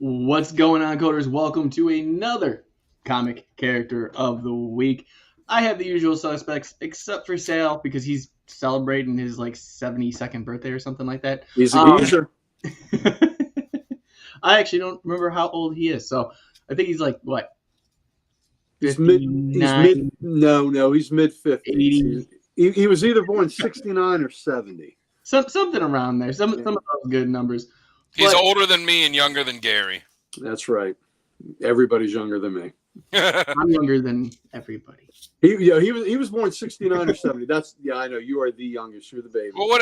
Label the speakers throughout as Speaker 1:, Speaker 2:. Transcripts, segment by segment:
Speaker 1: What's going on, coders? Welcome to another comic character of the week. I have the usual suspects, except for Sal, because he's celebrating his 72nd birthday or something like that.
Speaker 2: He's a geezer.
Speaker 1: I actually don't remember how old he is, so I think he's what?
Speaker 2: He's mid 50s.
Speaker 1: 80.
Speaker 2: He was either born 69 or 70.
Speaker 1: Something around there. Some of those good numbers.
Speaker 3: He's older than me and younger than Gary.
Speaker 2: That's right. Everybody's younger than me.
Speaker 1: I'm younger than everybody.
Speaker 2: He was born 69 or 70. I know you are the youngest. You're the baby.
Speaker 3: Well,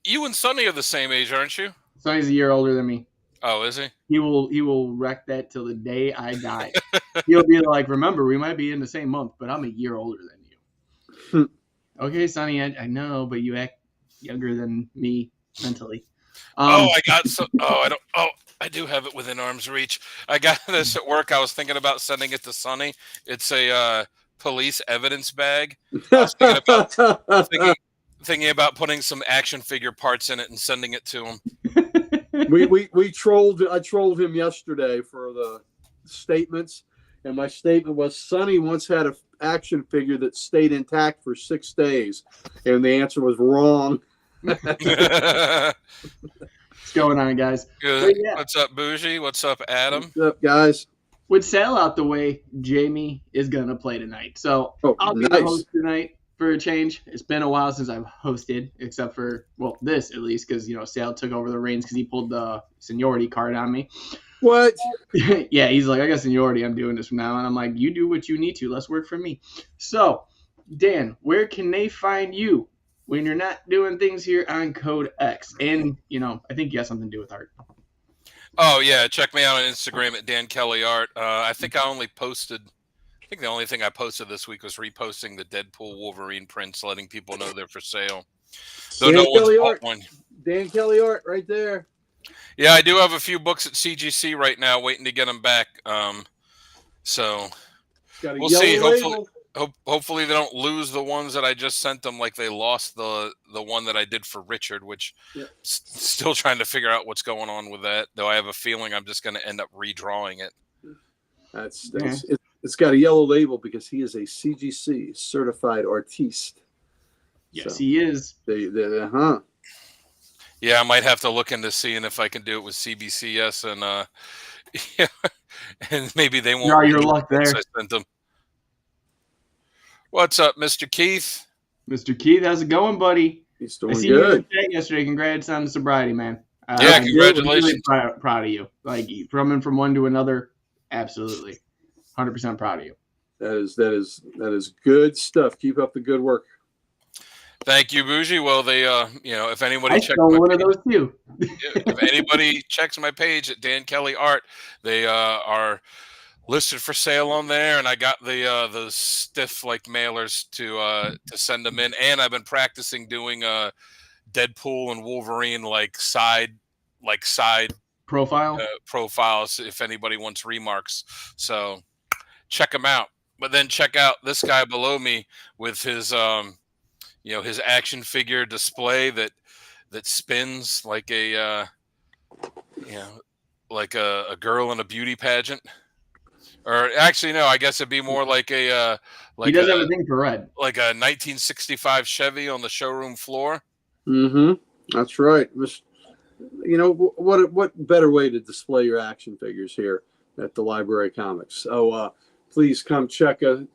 Speaker 3: you and Sonny are the same age, aren't you?
Speaker 1: Sonny's a year older than me.
Speaker 3: Oh, is he?
Speaker 1: He will wreck that till the day I die. He'll be like, remember, we might be in the same month, but I'm a year older than you. Okay, Sonny, I know, but you act younger than me mentally.
Speaker 3: I do have it within arm's reach. I got this at work. I was thinking about sending it to Sonny. It's a police evidence bag. I was thinking about putting some action figure parts in it and sending it to him.
Speaker 2: I trolled him yesterday for the statements, and my statement was Sonny once had an action figure that stayed intact for 6 days, and the answer was wrong.
Speaker 1: What's going on, guys?
Speaker 3: Good. Yeah. What's up, Bougie? What's up, Adam?
Speaker 2: What's up, guys?
Speaker 1: With Sal out the way, Jamie is gonna play tonight, so I'll be the host tonight for a change. It's been a while since I've hosted, except for this at least, because Sal took over the reins because he pulled the seniority card on me.
Speaker 2: What?
Speaker 1: Yeah, he's like, I got seniority. I'm doing this from now on. I'm like, you do what you need to. Let's work for me. So, Dan, where can they find you when you're not doing things here on Code X? And, I think you got something to do with art.
Speaker 3: Oh, yeah. Check me out on Instagram at Dan Kelly Art. I think the only thing I posted this week was reposting the Deadpool Wolverine prints, letting people know they're for sale.
Speaker 2: Dan Kelly Art. Dan Kelly Art right there.
Speaker 3: Yeah, I do have a few books at CGC right now, waiting to get them back. So we'll see. Hopefully they don't lose the ones that I just sent them, like they lost the one that I did for Richard, which still trying to figure out what's going on with that. Though I have a feeling I'm just going to end up redrawing it.
Speaker 2: It's got a yellow label because he is a CGC certified artiste.
Speaker 1: Yes, he is.
Speaker 3: Yeah, I might have to look into seeing if I can do it with CBCS and maybe they won't.
Speaker 1: Try your luck there.
Speaker 3: I sent them. What's up, Mr. Keith?
Speaker 1: Mr. Keith, how's it going, buddy?
Speaker 2: He's doing good.
Speaker 1: Yesterday, congrats on the sobriety, man.
Speaker 3: Congratulations.
Speaker 1: I'm really proud of you. Like from one to another, absolutely, 100% proud of you.
Speaker 2: That is good stuff. Keep up the good work.
Speaker 3: Thank you, Bougie. Well, they, if anybody checks if anybody checks my page at Dan Kelly Art, they are listed for sale on there, and I got the stiff mailers to send them in, and I've been practicing doing Deadpool and Wolverine side profiles if anybody wants remarks. So check them out. But then check out this guy below me with his his action figure display that spins like a girl in a beauty pageant. Or actually, no, I guess it'd be more like a
Speaker 1: he does everything for red,
Speaker 3: like a 1965 Chevy on the showroom floor.
Speaker 2: Mm-hmm. That's right. What better way to display your action figures here at the Library Comics? So please come check me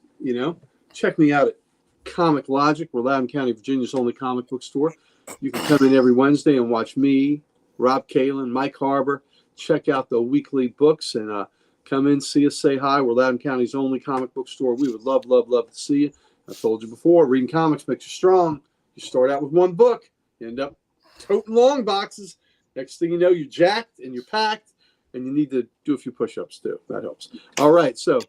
Speaker 2: out at Comic Logic. We're Loudoun County, Virginia's only comic book store. You can come in every Wednesday and watch me, Rob Kalin, Mike Harbor. Check out the weekly books and come in, see us, say hi. We're Loudoun County's only comic book store. We would love, love, love to see you. I've told you before, reading comics makes you strong. You start out with one book, you end up toting long boxes. Next thing you know, you're jacked and you're packed, and you need to do a few push-ups too. That helps. All right, so.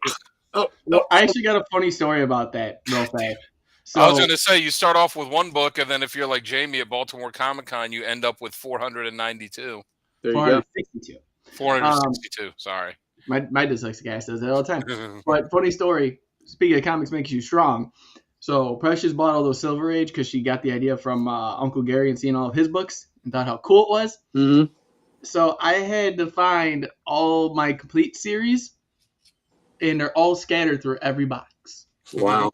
Speaker 1: I actually got a funny story about that real fast. So,
Speaker 3: I was going to say, you start off with one book, and then if you're like Jamie at Baltimore Comic-Con, you end up with 492.
Speaker 2: There you
Speaker 1: 462.
Speaker 2: go.
Speaker 3: 462, sorry.
Speaker 1: My dyslexic guy says that all the time. But funny story, speaking of comics makes you strong. So Precious bought all those Silver Age because she got the idea from Uncle Gary and seeing all of his books and thought how cool it was.
Speaker 2: Mm-hmm.
Speaker 1: So I had to find all my complete series, and they're all scattered through every box.
Speaker 2: Wow.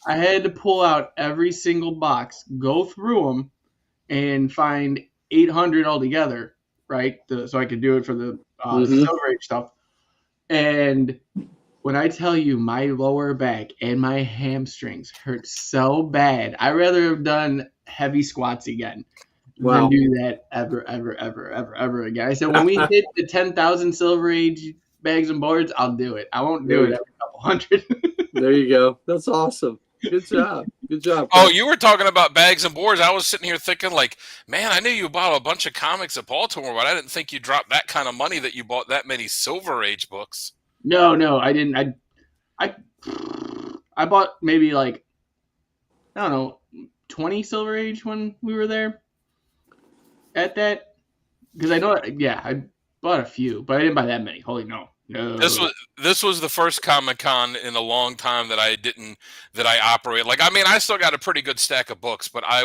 Speaker 1: I had to pull out every single box, go through them, and find 800 altogether, right? So I could do it for the Silver Age stuff. And when I tell you my lower back and my hamstrings hurt so bad, I'd rather have done heavy squats again than do that ever again. I said, when we hit the 10,000 Silver Age bags and boards, I'll do it. I won't do it every couple hundred.
Speaker 2: There you go. That's awesome. Good job. Good job.
Speaker 3: Oh, you were talking about bags and boards. I was sitting here thinking, like, man, I knew you bought a bunch of comics at Baltimore, but I didn't think you dropped that kind of money that you bought that many Silver Age books.
Speaker 1: No, I didn't. I bought maybe like, I don't know, 20 Silver Age when we were there at that. Because I know, I bought a few, but I didn't buy that many. Holy no.
Speaker 3: This was the first Comic-Con in a long time that I operate. Like, I mean, I still got a pretty good stack of books, but I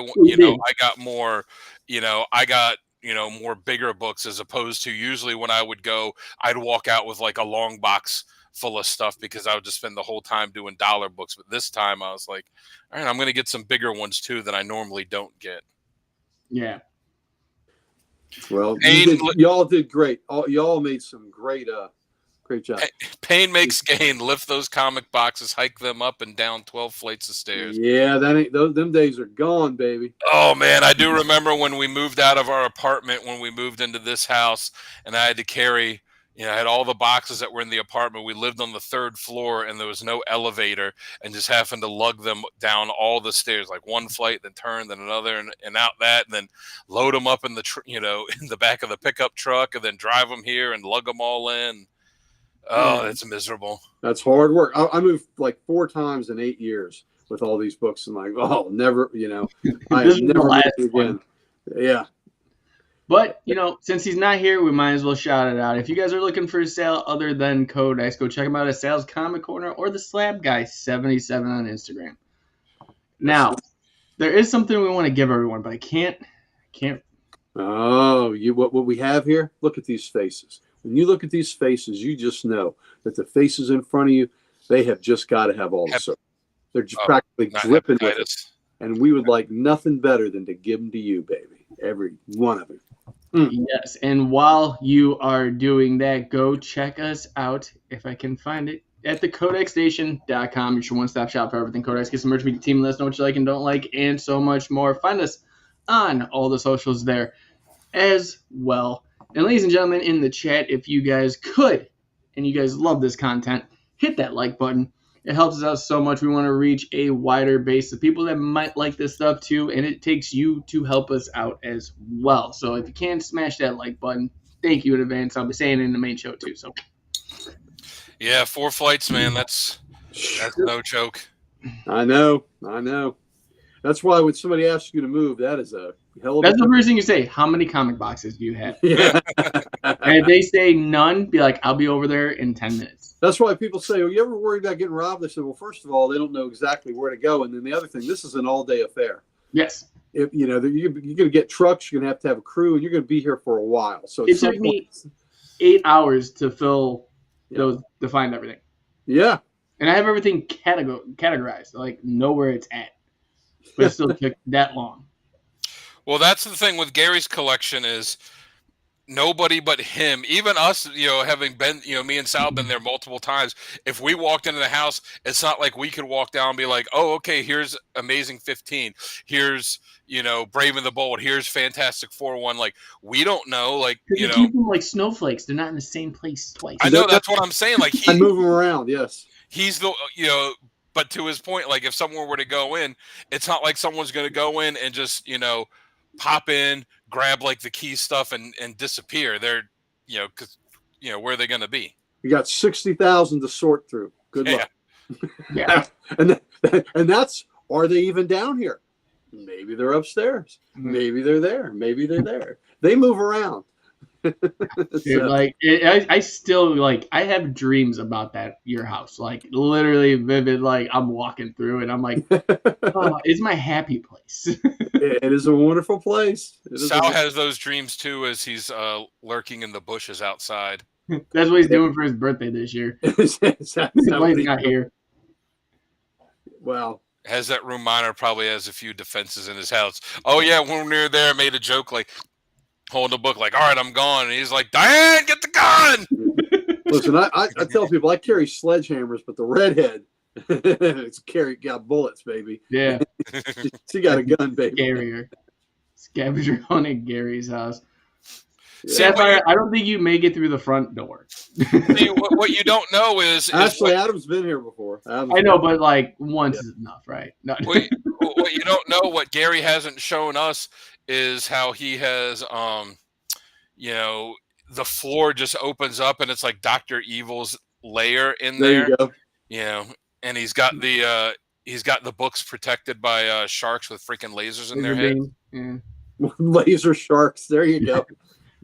Speaker 3: got more, more bigger books, as opposed to usually when I would go, I'd walk out with like a long box full of stuff because I would just spend the whole time doing dollar books. But this time I was like, all right, I'm going to get some bigger ones too that I normally don't get.
Speaker 1: Yeah.
Speaker 2: Well, y'all did great. Y'all made some great job.
Speaker 3: Pain makes gain. Lift those comic boxes, hike them up and down 12 flights of stairs.
Speaker 2: Yeah, them days are gone, baby.
Speaker 3: Oh man, I do remember when we moved out of our apartment, when we moved into this house, and I had to carry, I had all the boxes that were in the apartment. We lived on the 3rd floor, and there was no elevator, and just happened to lug them down all the stairs, like one flight, then turn, then another, and out that, and then load them up in the in the back of the pickup truck, and then drive them here and lug them all in. Oh, that's miserable.
Speaker 2: That's hard work. I moved like 4 times in 8 years with all these books. And like, never, I have never moved again. Yeah.
Speaker 1: But, since he's not here, we might as well shout it out. If you guys are looking for a sale other than Codex, go check him out at Sal's Comic Corner or the Slab Guy 77 on Instagram. Now, there is something we want to give everyone, but I can't.
Speaker 2: Oh, what we have here? Look at these faces. When you look at these faces, you just know that the faces in front of you, they have just got to have all the service. They're just practically dripping with it. And we would like nothing better than to give them to you, baby. Every one of them.
Speaker 1: Yes, and while you are doing that, go check us out, if I can find it, at thecodexstation.com. It's your one-stop shop for everything Codex. Get some merch, meet the team, let us know what you like and don't like, and so much more. Find us on all the socials there as well. And ladies and gentlemen, in the chat, if you guys could, and you guys love this content, hit that like button. It helps us out so much. We want to reach a wider base of people that might like this stuff too, and it takes you to help us out as well. So if you can, smash that like button. Thank you in advance. I'll be saying it in the main show too. So
Speaker 3: yeah, 4 flights, man. That's no joke.
Speaker 2: I know. That's why when somebody asks you to move, that is a hell of
Speaker 1: That's the first thing you say. How many comic boxes do you have?
Speaker 2: Yeah.
Speaker 1: And if they say none, be like, I'll be over there in 10 minutes.
Speaker 2: That's why people say, you ever worried about getting robbed? They said, well, first of all, they don't know exactly where to go. And then the other thing, this is an all-day affair.
Speaker 1: Yes.
Speaker 2: If you're going to get trucks, you're going to have a crew, and you're going to be here for a while. So
Speaker 1: it took me 8 hours to fill those, to find everything.
Speaker 2: Yeah.
Speaker 1: And I have everything categorized, like know where it's at. But it still took that long.
Speaker 3: Well, that's the thing with Gary's collection is nobody but him, even us, having been, me and Sal been there multiple times. If we walked into the house, it's not like we could walk down and be like, oh, okay, here's Amazing 15. Here's, Brave and the Bold. Here's Fantastic 4-1. Like, we don't know. Like,
Speaker 1: you keep them like snowflakes. They're not in the same place twice.
Speaker 3: I know. That's what I'm saying. Like,
Speaker 2: I move them around. Yes.
Speaker 3: He's the, but to his point, like if someone were to go in, it's not like someone's going to go in and just, pop in, grab like the key stuff and disappear. They're, because, where are they going to be?
Speaker 2: You got 60,000 to sort through. Good luck.
Speaker 1: Yeah.
Speaker 2: and that's, are they even down here? Maybe they're upstairs. Maybe they're there. Maybe they're there. They move around.
Speaker 1: Dude, like I still like I have dreams about your house, like literally vivid. Like I'm walking through it, I'm like, oh, it's my happy place.
Speaker 2: It is a wonderful place.
Speaker 3: Sal has those dreams too, as he's lurking in the bushes outside.
Speaker 1: That's what he's doing for his birthday this year. He's not here.
Speaker 2: Wow.
Speaker 3: Has that room miner probably has a few defenses in his house. Oh yeah, when we were there, made a joke like holding a book, like, all right, I'm gone. And he's like, Diane, get the gun.
Speaker 2: Listen, I tell people I carry sledgehammers, but the redhead got bullets, baby.
Speaker 1: Yeah.
Speaker 2: She got a gun, baby.
Speaker 1: Carrier. Scavenger hunt at Gary's house. Yeah. Sapphire, I don't think you make it through the front door.
Speaker 3: See, what you don't know is
Speaker 2: actually Adam's been here before.
Speaker 1: I know, but like once is enough, right? No.
Speaker 3: What you don't know, what Gary hasn't shown us, is how he has, the floor just opens up and it's like Dr. Evil's lair in there.
Speaker 2: You go.
Speaker 3: And he's got the books protected by sharks with freaking lasers in their heads.
Speaker 1: Yeah.
Speaker 2: Laser sharks. There you go.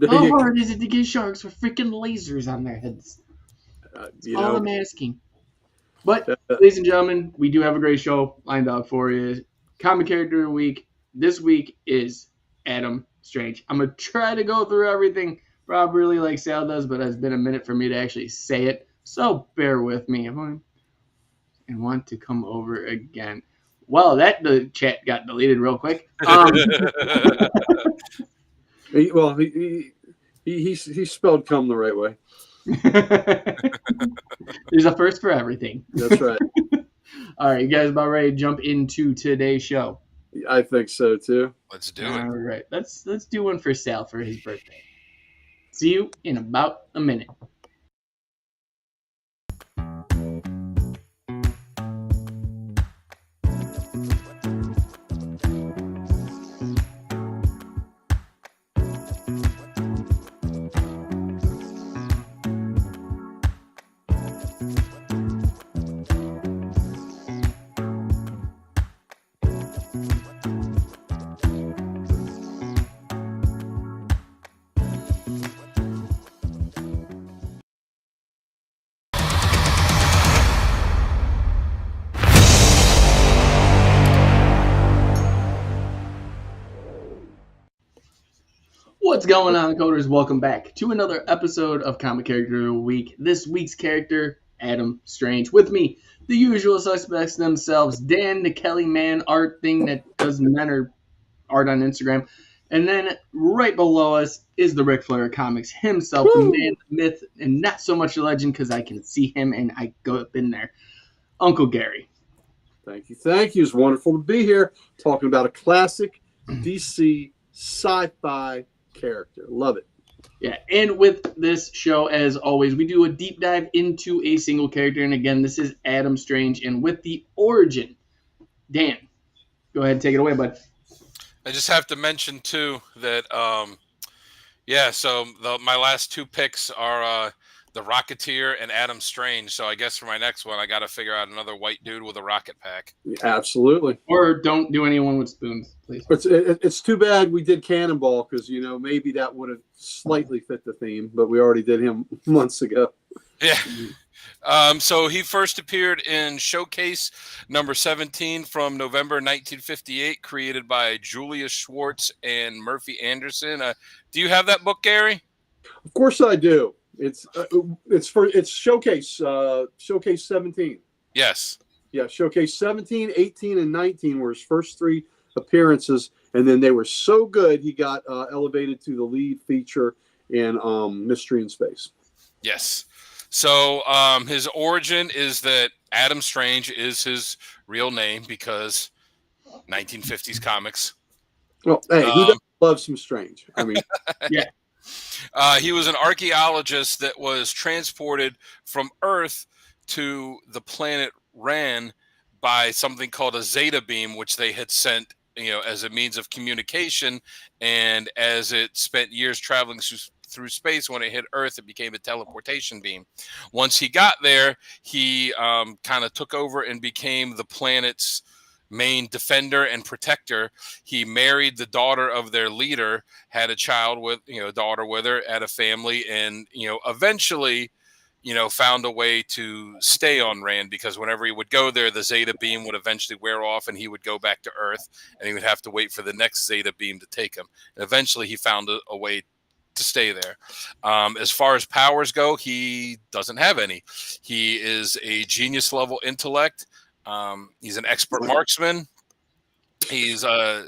Speaker 1: How hard is it to get sharks with freaking lasers on their heads? That's all I'm asking. But, ladies and gentlemen, we do have a great show lined up for you. Comic Character of the Week. This week is Adam Strange. I'm going to try to go through everything probably like Sal does, but it's been a minute for me to actually say it. So bear with me. And want to come over again. Well, the chat got deleted real quick.
Speaker 2: He spelled "come" the right way.
Speaker 1: There's a first for everything.
Speaker 2: That's right.
Speaker 1: All right, you guys about ready to jump into today's show?
Speaker 2: I think so too.
Speaker 3: Let's do it.
Speaker 1: All right, let's do one for Sal for his birthday. See you in about a minute. What's going on, coders? Welcome back to another episode of Comic Character of the Week. This week's character, Adam Strange. With me, the usual suspects themselves, Dan, the Kelly Man art thing that does men art on Instagram. And then right below us is the Ric Flair Comics himself, the man, the myth, and not so much a legend because I can see him and I go up in there. Uncle Gary.
Speaker 2: Thank you. It's wonderful to be here talking about a classic DC sci-fi character. Love it.
Speaker 1: Yeah, and with this show, as always, we do a deep dive into a single character. And again, this is Adam Strange. And with the origin, Dan, go ahead and take it away, bud.
Speaker 3: I just have to mention, too, that, so my last two picks are the Rocketeer and Adam Strange. So I guess for my next one, I got to figure out another white dude with a rocket pack.
Speaker 2: Absolutely.
Speaker 1: Or don't do anyone with spoons, please.
Speaker 2: It's too bad we did Cannonball because, maybe that would have slightly fit the theme, but we already did him months ago.
Speaker 3: Yeah. So he first appeared in Showcase number 17 from November 1958, created by Julius Schwartz and Murphy Anderson. Do you have that book, Gary?
Speaker 2: Of course I do. It's Showcase 17.
Speaker 3: Yes.
Speaker 2: Yeah, Showcase 17, 18, and 19 were his first three appearances, and then they were so good he got elevated to the lead feature in Mystery in Space.
Speaker 3: Yes. So his origin is that Adam Strange is his real name because 1950s comics.
Speaker 2: Well, hey, who doesn't love some Strange? I mean,
Speaker 1: yeah.
Speaker 3: He was an archaeologist that was transported from Earth to the planet Rann by something called a Zeta beam, which they had sent, as a means of communication. And as it spent years traveling through space, when it hit Earth, it became a teleportation beam. Once he got there, he kind of took over and became the planet's main defender and protector. He married the daughter of their leader, had a child with, a daughter with her, had a family, and, eventually, found a way to stay on Rand, because whenever he would go there, the Zeta beam would eventually wear off and he would go back to Earth, and he would have to wait for the next Zeta beam to take him. And eventually he found a way to stay there. As far as powers go, he doesn't have any. He is a genius level intellect. He's an expert marksman. He's a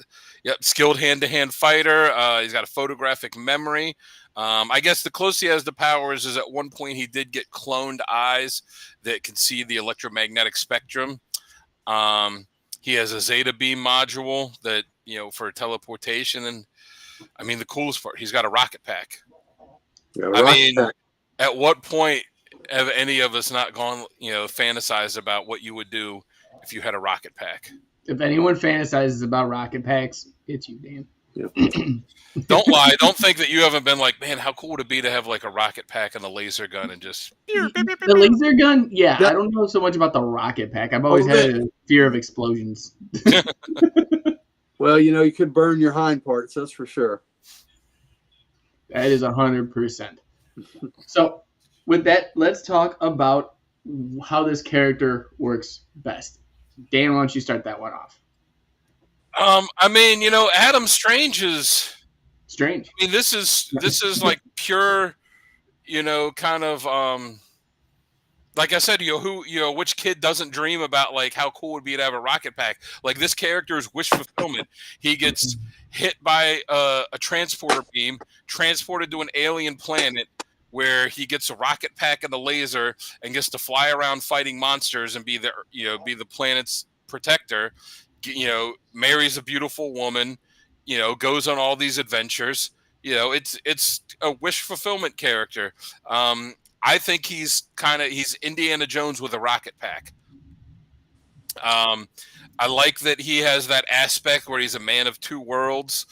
Speaker 3: skilled hand-to-hand fighter. He's got a photographic memory. I guess the closest he has to powers is at one point he did get cloned eyes that can see the electromagnetic spectrum. He has a Zeta beam module that, for teleportation. And I mean, the coolest part, he's got a rocket pack. At what point have any of us not gone, fantasized about what you would do if you had a rocket pack?
Speaker 1: If anyone fantasizes about rocket packs, it's you, Dan.
Speaker 2: Yeah.
Speaker 3: Don't lie. Don't think that you haven't been like, man, how cool would it be to have like a rocket pack and a laser gun and just...
Speaker 1: The laser gun? Yeah, I don't know so much about the rocket pack. I've always had a fear of explosions.
Speaker 2: Well, you could burn your hind parts, that's for sure.
Speaker 1: That is 100%. So, with that, let's talk about how this character works best. Dan, why don't you start that one off?
Speaker 3: Adam Strange is
Speaker 1: strange.
Speaker 3: I mean, this is like pure, kind of, like I said, which kid doesn't dream about like how cool it would be to have a rocket pack? Like, this character is wish fulfillment. He gets hit by a transporter beam, transported to an alien planet where he gets a rocket pack and a laser and gets to fly around fighting monsters and be the planet's protector. Marries a beautiful woman, goes on all these adventures. It's a wish fulfillment character. I think he's Indiana Jones with a rocket pack. I like that he has that aspect where he's a man of two worlds.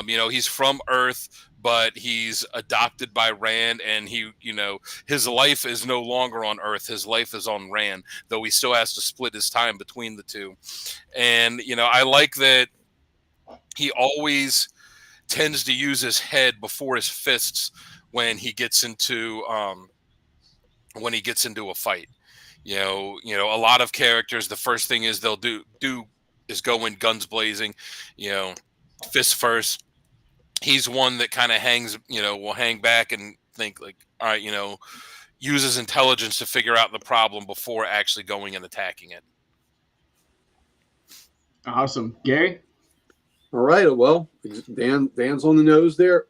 Speaker 3: He's from Earth, but he's adopted by Rand, and his life is no longer on Earth. His life is on Rand, though he still has to split his time between the two. And, I like that he always tends to use his head before his fists when he gets into a fight. A lot of characters, the first thing is they'll do is go in guns blazing, fist first. He's one that kind of will hang back and think like, all right, uses intelligence to figure out the problem before actually going and attacking it.
Speaker 1: Awesome. Gary?
Speaker 2: All right. Well, Dan's on the nose there.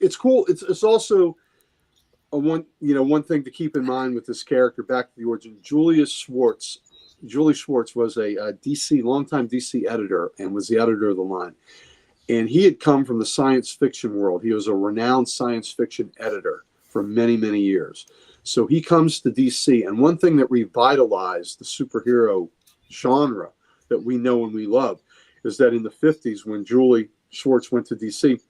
Speaker 2: It's cool. It's also one thing to keep in mind with this character, back to the origin. Julie Schwartz was a longtime DC editor and was the editor of the line. And he had come from the science fiction world. He was a renowned science fiction editor for many, many years. So he comes to DC. And one thing that revitalized the superhero genre that we know and we love is that in the 50s, when Julie Schwartz went to DC,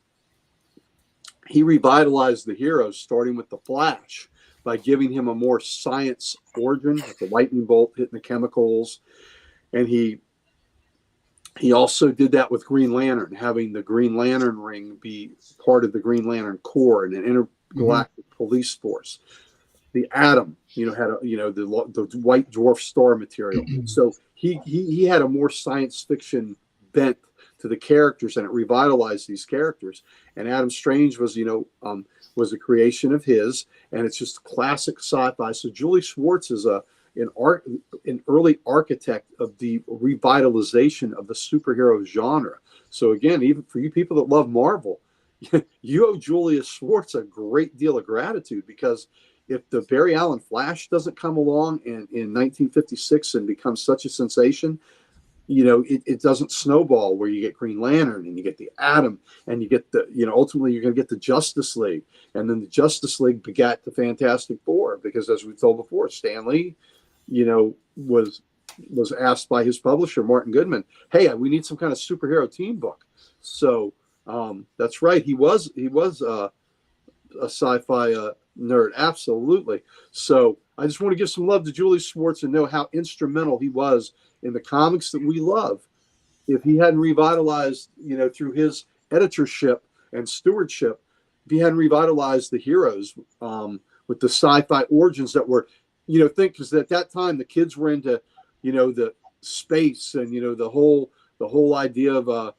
Speaker 2: he revitalized the heroes, starting with the Flash, by giving him a more science origin, like the lightning bolt hitting the chemicals. And he also did that with Green Lantern, having the Green Lantern ring be part of the Green Lantern Corps and an intergalactic police force. The Atom, had the white dwarf star material. So he had a more science fiction bent to the characters, and it revitalized these characters. And Adam Strange was a creation of his, and it's just classic sci-fi. So Julie Schwartz is an early architect of the revitalization of the superhero genre. So again, even for you people that love Marvel, you owe Julius Schwartz a great deal of gratitude, because if the Barry Allen Flash doesn't come along in 1956 and become such a sensation, it doesn't snowball where you get Green Lantern and you get the Atom and you get ultimately you're going to get the Justice League. And then the Justice League begat the Fantastic Four, because as we told before, Stan Lee, was asked by his publisher, Martin Goodman, hey, we need some kind of superhero team book. So that's right. He was a sci-fi nerd. Absolutely. So I just want to give some love to Julius Schwartz and know how instrumental he was in the comics that we love. If he hadn't revitalized, through his editorship and stewardship, if he hadn't revitalized the heroes with the sci-fi origins that were, because at that time the kids were into, the space and, the whole idea of,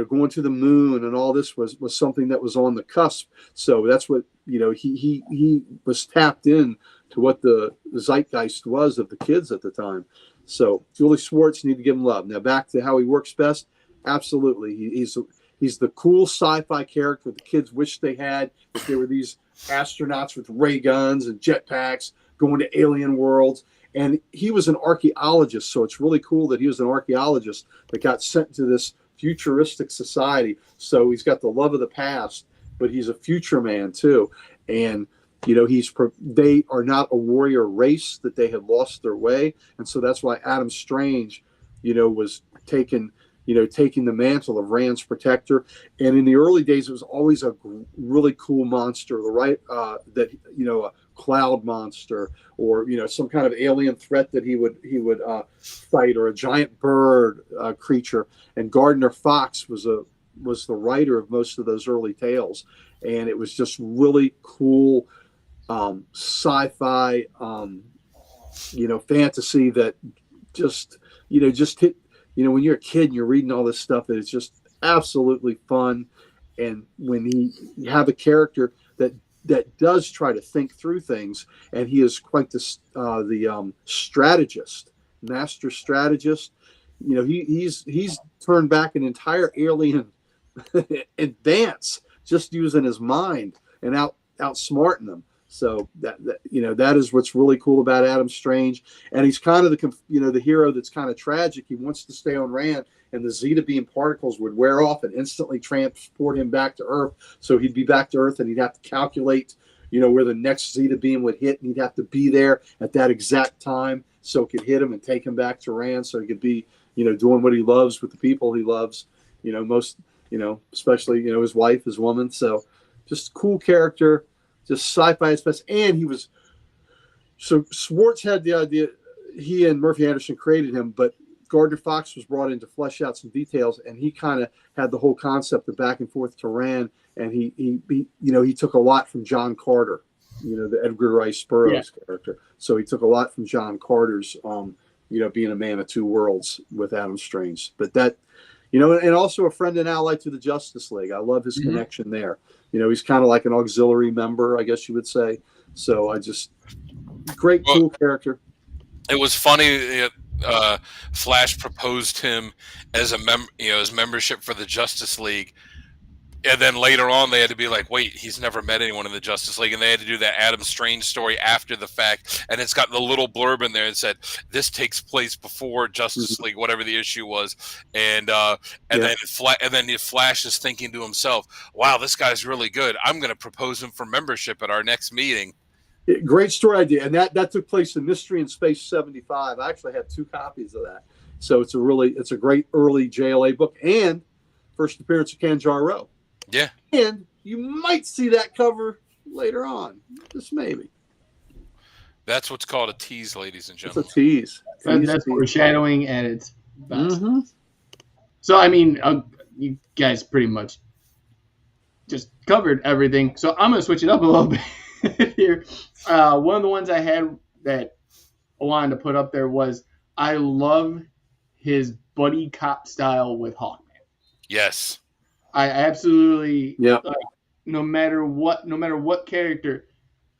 Speaker 2: going to the moon and all this was something that was on the cusp. So that's what, he was tapped in to what the zeitgeist was of the kids at the time. So Julie Schwartz, need to give him love. Now back to how he works best. Absolutely. He's the cool sci-fi character the kids wish they had. If they were these astronauts with ray guns and jetpacks going to alien worlds. And he was an archaeologist. So it's really cool that he was an archaeologist that got sent to this futuristic society. So he's got the love of the past, but he's a future man too. And they are not a warrior race, that they had lost their way. And so that's why Adam Strange, was taking the mantle of Rand's protector. And in the early days, it was always a really cool monster, a cloud monster, or, some kind of alien threat that he would fight, or a giant bird creature. And Gardner Fox was the writer of most of those early tales. And it was just really cool sci-fi, fantasy that just hit, when you're a kid and you're reading all this stuff, it's just absolutely fun. And when you have a character that does try to think through things, and he is quite the strategist, master strategist, he's turned back an entire alien advance just using his mind and outsmarting them. So that is what's really cool about Adam Strange. And he's kind of the hero that's kind of tragic. He wants to stay on Rand, and the Zeta beam particles would wear off and instantly transport him back to Earth. So he'd be back to Earth, and he'd have to calculate, where the next Zeta beam would hit, and he'd have to be there at that exact time so it could hit him and take him back to Rand, so he could be, doing what he loves with the people he loves, most, especially, his wife, his woman. So just cool character. Just sci-fi is best. And so Schwartz had the idea, he and Murphy Anderson created him, but Gardner Fox was brought in to flesh out some details, and he kind of had the whole concept of back and forth to Rand, and he took a lot from John Carter, the Edgar Rice Burroughs character. So he took a lot from John Carter's, being a man of two worlds with Adam Strange. But that, and also a friend and ally to the Justice League. I love his connection there. He's kind of like an auxiliary member, I guess you would say. So cool character.
Speaker 3: It was funny. Flash proposed him as his membership for the Justice League, and then later on they had to be like, wait, he's never met anyone in the Justice League, and they had to do that Adam Strange story after the fact, and it's got the little blurb in there that said this takes place before Justice League, whatever the issue was, and then Flash is thinking to himself, wow, this guy's really good. I'm going to propose him for membership at our next meeting.
Speaker 2: Great story idea, and that took place in Mystery in Space 75. I actually have 2 copies of that, so it's a great early JLA book, and first appearance of Kanjar-O.
Speaker 3: Yeah,
Speaker 2: and you might see that cover later on, just maybe.
Speaker 3: That's what's called a tease, ladies and gentlemen.
Speaker 2: It's a tease.
Speaker 1: That's foreshadowing at its best. So I mean, you guys pretty much just covered everything. So I'm gonna switch it up a little bit here. One of the ones I had that I wanted to put up there was I love his buddy cop style with Hawkman.
Speaker 3: Yes.
Speaker 1: I absolutely no matter what character,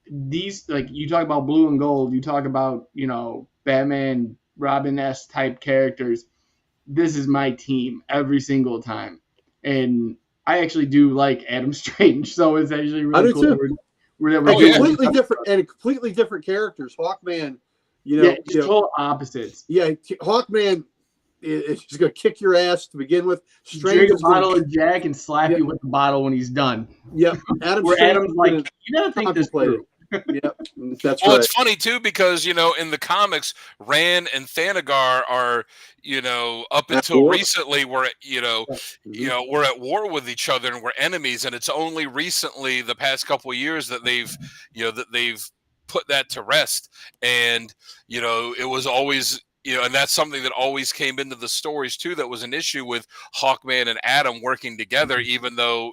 Speaker 1: these, like, you talk about Blue and Gold, you talk about, Batman, Robin-esque type characters. This is my team every single time. And I actually do like Adam Strange, so it's actually really cool.
Speaker 2: Completely different characters. Hawkman,
Speaker 1: total opposites.
Speaker 2: Yeah, Hawkman is just going to kick your ass to begin with.
Speaker 1: Drink a bottle of Jack and slap you with the bottle when he's done.
Speaker 2: Yeah,
Speaker 1: Adam's like, you got to think this through.
Speaker 2: Yep, that's
Speaker 3: well,
Speaker 2: right.
Speaker 3: it's funny too because in the comics, Rand and Thanagar are up until recently were we're at war with each other and we're enemies, and it's only recently the past couple of years that they've put that to rest, and it was always. And that's something that always came into the stories too. That was an issue with Hawkman and Adam working together, even though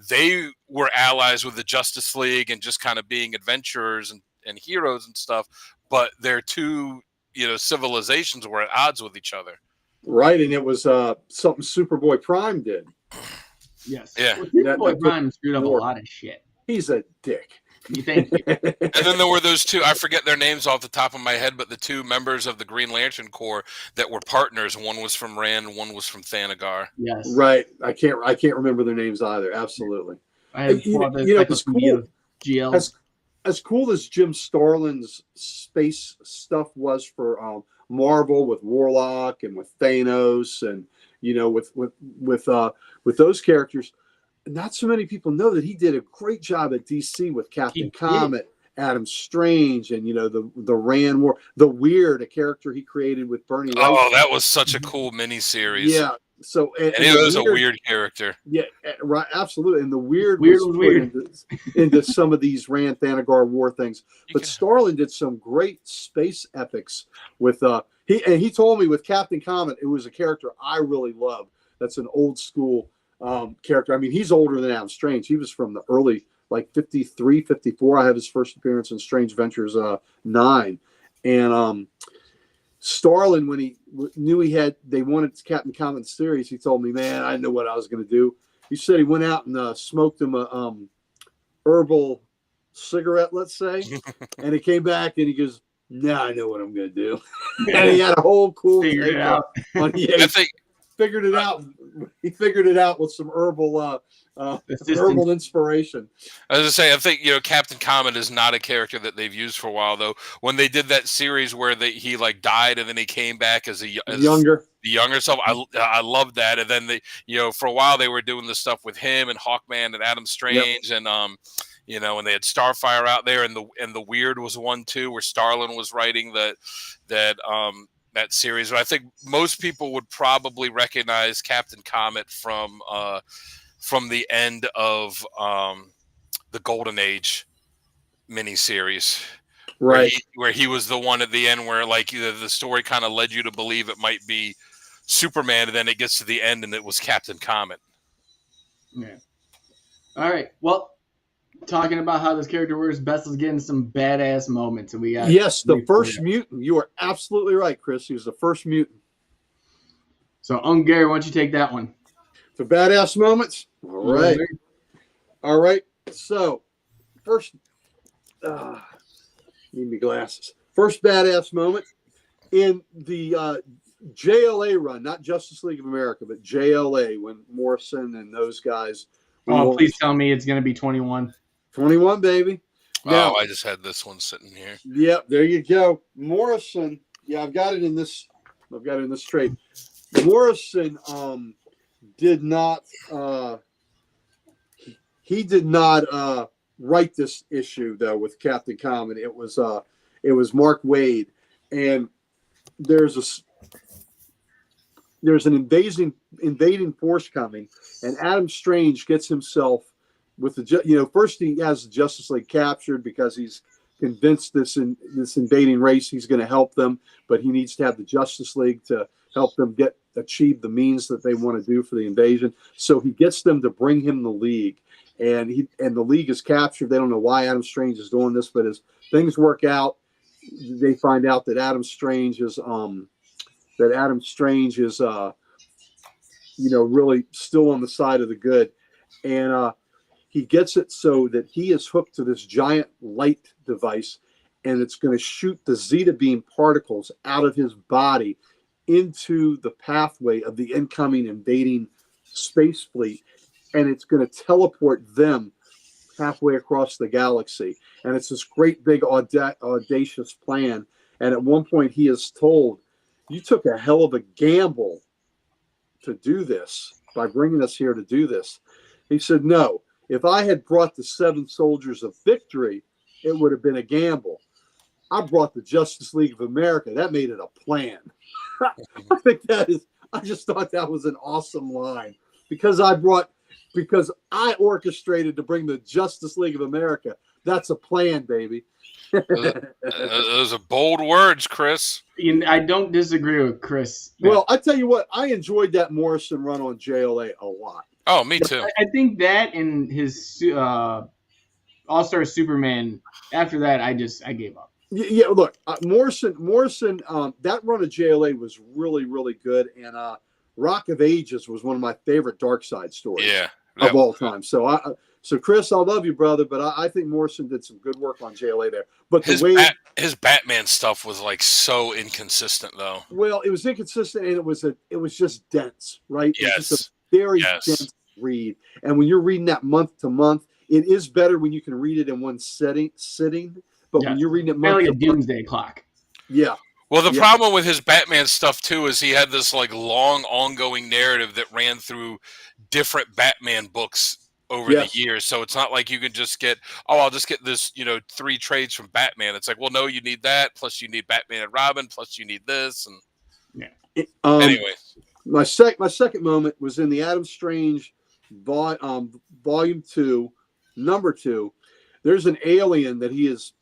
Speaker 3: they were allies with the Justice League and just kind of being adventurers and heroes and stuff. But their two civilizations were at odds with each other.
Speaker 2: Right, and it was something Superboy Prime did.
Speaker 1: Yes.
Speaker 3: Yeah.
Speaker 1: Well, Superboy Prime screwed up a lot of shit.
Speaker 2: He's a dick.
Speaker 1: Thank you.
Speaker 3: And then there were those two, I forget their names off the top of my head, but the two members of the Green Lantern Corps that were partners. One was from Rand, one was from Thanagar.
Speaker 2: Yes. Right. I can't remember their names either. Absolutely.
Speaker 1: It's cool. GL.
Speaker 2: As cool as Jim Starlin's space stuff was for Marvel with Warlock and with Thanos and with those characters, not so many people know that he did a great job at DC with Captain Comet, Adam Strange, and the Rand War, the Weird, a character he created with Bernie.
Speaker 3: Oh, that was such a cool miniseries.
Speaker 2: Yeah. So
Speaker 3: and it was a weird character.
Speaker 2: Yeah, right. Absolutely. And the Weird was weird into some of these Rand Thanagar war things. But Starlin did some great space epics with he told me with Captain Comet, it was a character I really love. That's an old school character. I mean, he's older than Adam Strange. He was from the early, like 53, 54. I have his first appearance in Strange Ventures 9. And Starlin, when he knew they wanted Captain Comet series, he told me, man, I didn't know what I was going to do. He said he went out and smoked him a herbal cigarette, let's say. And he came back and he goes, now I know what I'm going to do. And he had a whole cool
Speaker 1: figured it out.
Speaker 2: Figured it out. He figured it out with some herbal inspiration.
Speaker 3: As I say, I think Captain Comet is not a character that they've used for a while, though. When they did that series where he died and then he came back as the younger self, I loved that. And then for a while they were doing the stuff with him and Hawkman and Adam Strange, and and they had Starfire out there, and the Weird was one too, where Starlin was writing that series. But I think most people would probably recognize Captain Comet from the end of the Golden Age miniseries,
Speaker 2: right?
Speaker 3: Where he was the one at the end where the story kind of led you to believe it might be Superman, and then it gets to the end and it was Captain Comet.
Speaker 1: Yeah. All right. Well, talking about how this character works, Best is getting some badass moments, and we got
Speaker 2: the first mutant. You are absolutely right, Chris. He was the first mutant.
Speaker 1: So, Gary, why don't you take that one?
Speaker 2: For badass moments. All right. All right. So, first, need me glasses. First badass moment in the JLA run, not Justice League of America, but JLA, when Morrison and those guys.
Speaker 1: Oh, please tell me it's going to be 21.
Speaker 2: 21, baby.
Speaker 3: Now, I just had this one sitting here.
Speaker 2: Yep, there you go. Morrison. Yeah, I've got it in this trade. Morrison did not write this issue though with Captain Comet. It was Mark Waid, and there's an invading force coming, and Adam Strange gets himself with first he has the Justice League captured because he's convinced this invading race he's going to help them, but he needs to have the Justice League to help them achieve the means that they want to do for the invasion. So he gets them to bring him the League, and the League is captured. They don't know why Adam Strange is doing this, but as things work out, they find out that Adam Strange is really still on the side of the good, and he gets it so that he is hooked to this giant light device, and it's going to shoot the Zeta beam particles out of his body into the pathway of the incoming invading space fleet, and it's going to teleport them halfway across the galaxy. And it's this great big audacious plan. And at one point he is told, you took a hell of a gamble to do this by bringing us here to do this. He said, no, if I had brought the 7 soldiers of victory, it would have been a gamble. I brought the Justice League of America. That made it a plan. I just thought that was an awesome line because I orchestrated to bring the Justice League of America. That's a plan, baby.
Speaker 3: Those are bold words, Chris.
Speaker 1: I don't disagree with Chris.
Speaker 2: Well, I tell you what, I enjoyed that Morrison run on JLA a lot.
Speaker 3: Oh, me too.
Speaker 1: I think that and his All-Star Superman. After that, I gave up.
Speaker 2: Yeah, look, Morrison. That run of JLA was really, really good, and Rock of Ages was one of my favorite Darkseid stories. Of all time. So Chris, I love you, brother, but I think Morrison did some good work on JLA there. But
Speaker 3: his Batman stuff was like so inconsistent, though.
Speaker 2: Well, it was inconsistent, and it was just dense, right?
Speaker 3: Yes.
Speaker 2: It was just a very dense read. And when you're reading that month to month, it is better when you can read it in one sitting. But when you're reading it month
Speaker 1: like
Speaker 2: to
Speaker 1: a doomsday clock.
Speaker 2: Yeah.
Speaker 3: Well, the problem with his Batman stuff too is he had this like long ongoing narrative that ran through different Batman books over the years. So it's not like you can just get, I'll just get this, 3 trades from Batman. It's like, well, no, you need that. Plus you need Batman and Robin. Plus you need this. And anyway,
Speaker 2: my second moment was in the Adam Strange volume 2, number 2. There's an alien that he has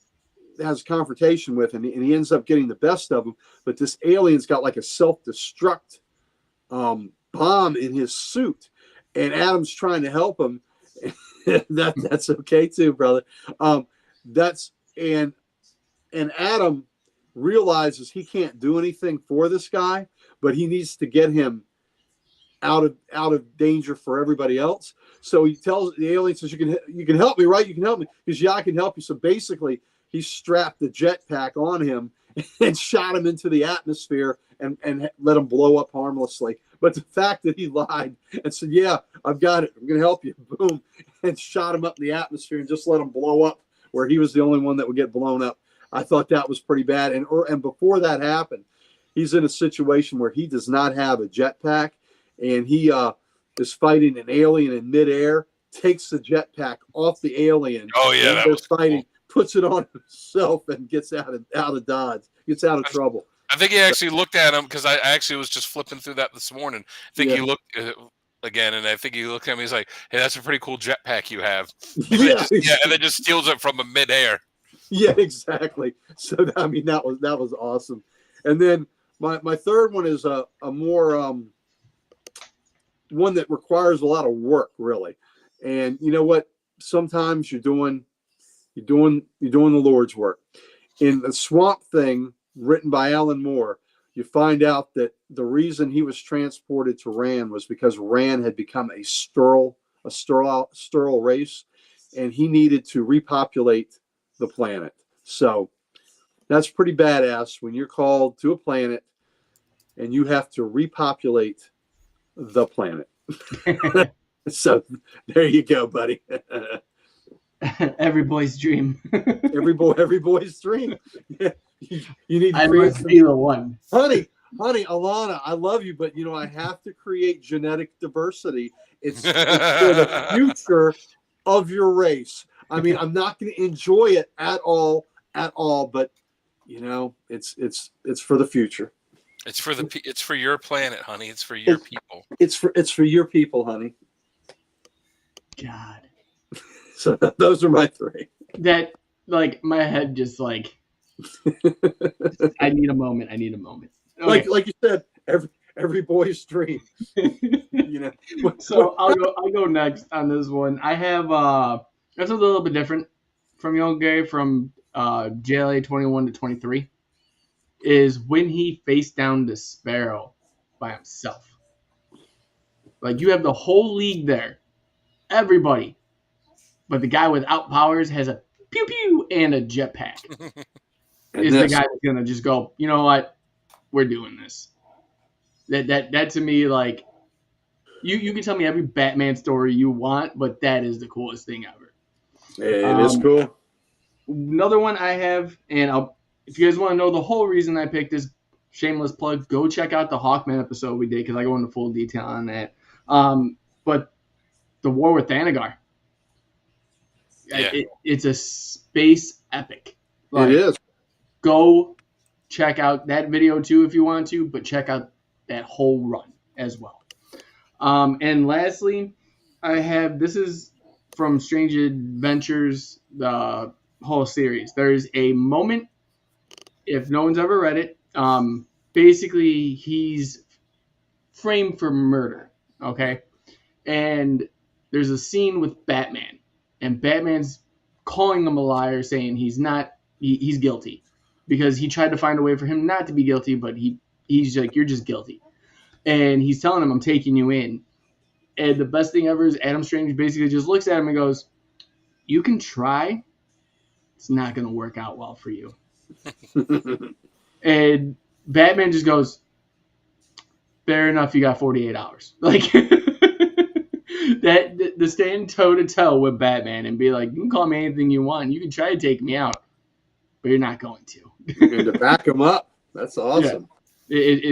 Speaker 2: a confrontation with, and he ends up getting the best of him. But this alien's got like a self-destruct bomb in his suit, and Adam's trying to help him. That's okay too, brother. And Adam realizes he can't do anything for this guy, but he needs to get him out of danger for everybody else. So he tells the alien, says, you can help me, right? You can help me. He says, yeah, I can help you. So basically he strapped the jetpack on him and shot him into the atmosphere and let him blow up harmlessly. But the fact that he lied and said, yeah, I've got it, I'm going to help you, boom, and shot him up in the atmosphere and just let him blow up where he was the only one that would get blown up. I thought that was pretty bad. And before that happened, he's in a situation where he does not have a jetpack, and he is fighting an alien in midair, takes the jetpack off the alien.
Speaker 3: Oh, yeah, that was
Speaker 2: fighting. Cool. Puts it on himself and gets out of Dodge, gets out of trouble.
Speaker 3: I think he actually looked at him because I actually was just flipping through that this morning. I think he looked again, and I think he looked at me. He's like, "Hey, that's a pretty cool jetpack you have." And then just steals it from him midair.
Speaker 2: Yeah, exactly. So I mean, that was awesome. And then my third one is a more one that requires a lot of work, really. And you know what? Sometimes you're doing the Lord's work. In the Swamp Thing, written by Alan Moore, you find out that the reason he was transported to Rann was because Rann had become a sterile race, and he needed to repopulate the planet. So that's pretty badass when you're called to a planet and you have to repopulate the planet. So there you go, buddy.
Speaker 1: Every boy's dream.
Speaker 2: every boy's dream. You need to
Speaker 1: I must be the one.
Speaker 2: Honey, Alana, I love you, but I have to create genetic diversity. It's for the future of your race. I mean, I'm not going to enjoy it at all, but it's for the future.
Speaker 3: It's for your planet, honey. It's for your people.
Speaker 2: It's for your people, honey.
Speaker 1: God.
Speaker 2: So those are my 3.
Speaker 1: That, like, my head just like, I need a moment. Okay.
Speaker 2: Like you said, every boy's dream.
Speaker 1: So I'll go next on this one. I have that's a little bit different from Young Gay from JLA 21 to 23. Is when he faced down the Sparrow by himself. Like, you have the whole league there, everybody. But the guy without powers has a pew pew and a jetpack. Is the guy that's gonna just go, you know what? We're doing this. That to me, like, you can tell me every Batman story you want, but that is the coolest thing ever.
Speaker 2: It is cool.
Speaker 1: Another one I have, and if you guys want to know the whole reason I picked this, shameless plug, go check out the Hawkman episode we did because I go into full detail on that. But the war with Thanagar. Yeah. It's a space epic.
Speaker 2: It is.
Speaker 1: Go check out that video too if you want to, but check out that whole run as well. And lastly, this is from Strange Adventures, the whole series. There's a moment, if no one's ever read it, basically he's framed for murder, okay? And there's a scene with Batman, and Batman's calling him a liar, saying he's guilty, because he tried to find a way for him not to be guilty, but he's like, you're just guilty. And he's telling him, I'm taking you in. And the best thing ever is Adam Strange basically just looks at him and goes, you can try. It's not going to work out well for you. And Batman just goes, fair enough, you got 48 hours. Like, that the stand toe-to-toe with Batman and be like, you can call me anything you want. You can try to take me out, but you're not going to.
Speaker 2: And to back him up. That's awesome.
Speaker 1: Yeah.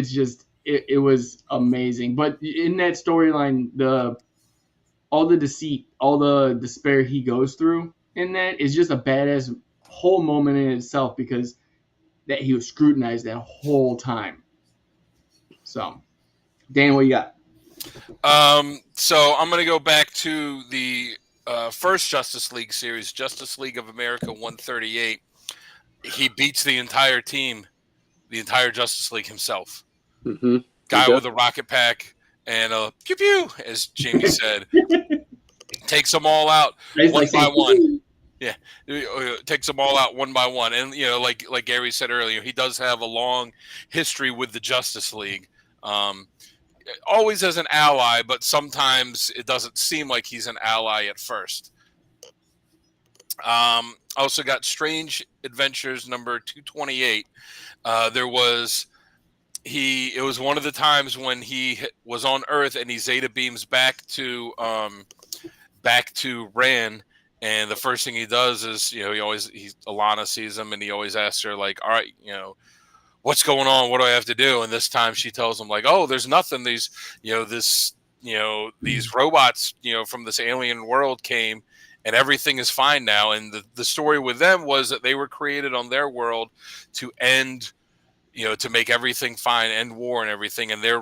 Speaker 1: It was amazing. But in that storyline, all the deceit, all the despair he goes through in that is just a badass whole moment in itself, because that he was scrutinized that whole time. So, Dan, what you got?
Speaker 3: So I'm going to go back to the first Justice League series, Justice League of America 138. He beats the entire team, the entire Justice League himself.
Speaker 2: Mm-hmm.
Speaker 3: Guy with a rocket pack and a pew pew, as Jamie said, takes them all out one by one. Yeah, takes them all out one by one. And like Gary said earlier, he does have a long history with the Justice League. Always as an ally, but sometimes it doesn't seem like he's an ally at first. Also got Strange Adventures number 228. It was one of the times when he was on Earth and he Zeta beams back to Ran, and the first thing he does is, Alana sees him and he always asks her, like, all right, what's going on? What do I have to do? And this time she tells him, like, oh, there's nothing. These robots, from this alien world came, and everything is fine now. And the story with them was that they were created on their world to end, to make everything fine, end war and everything. And their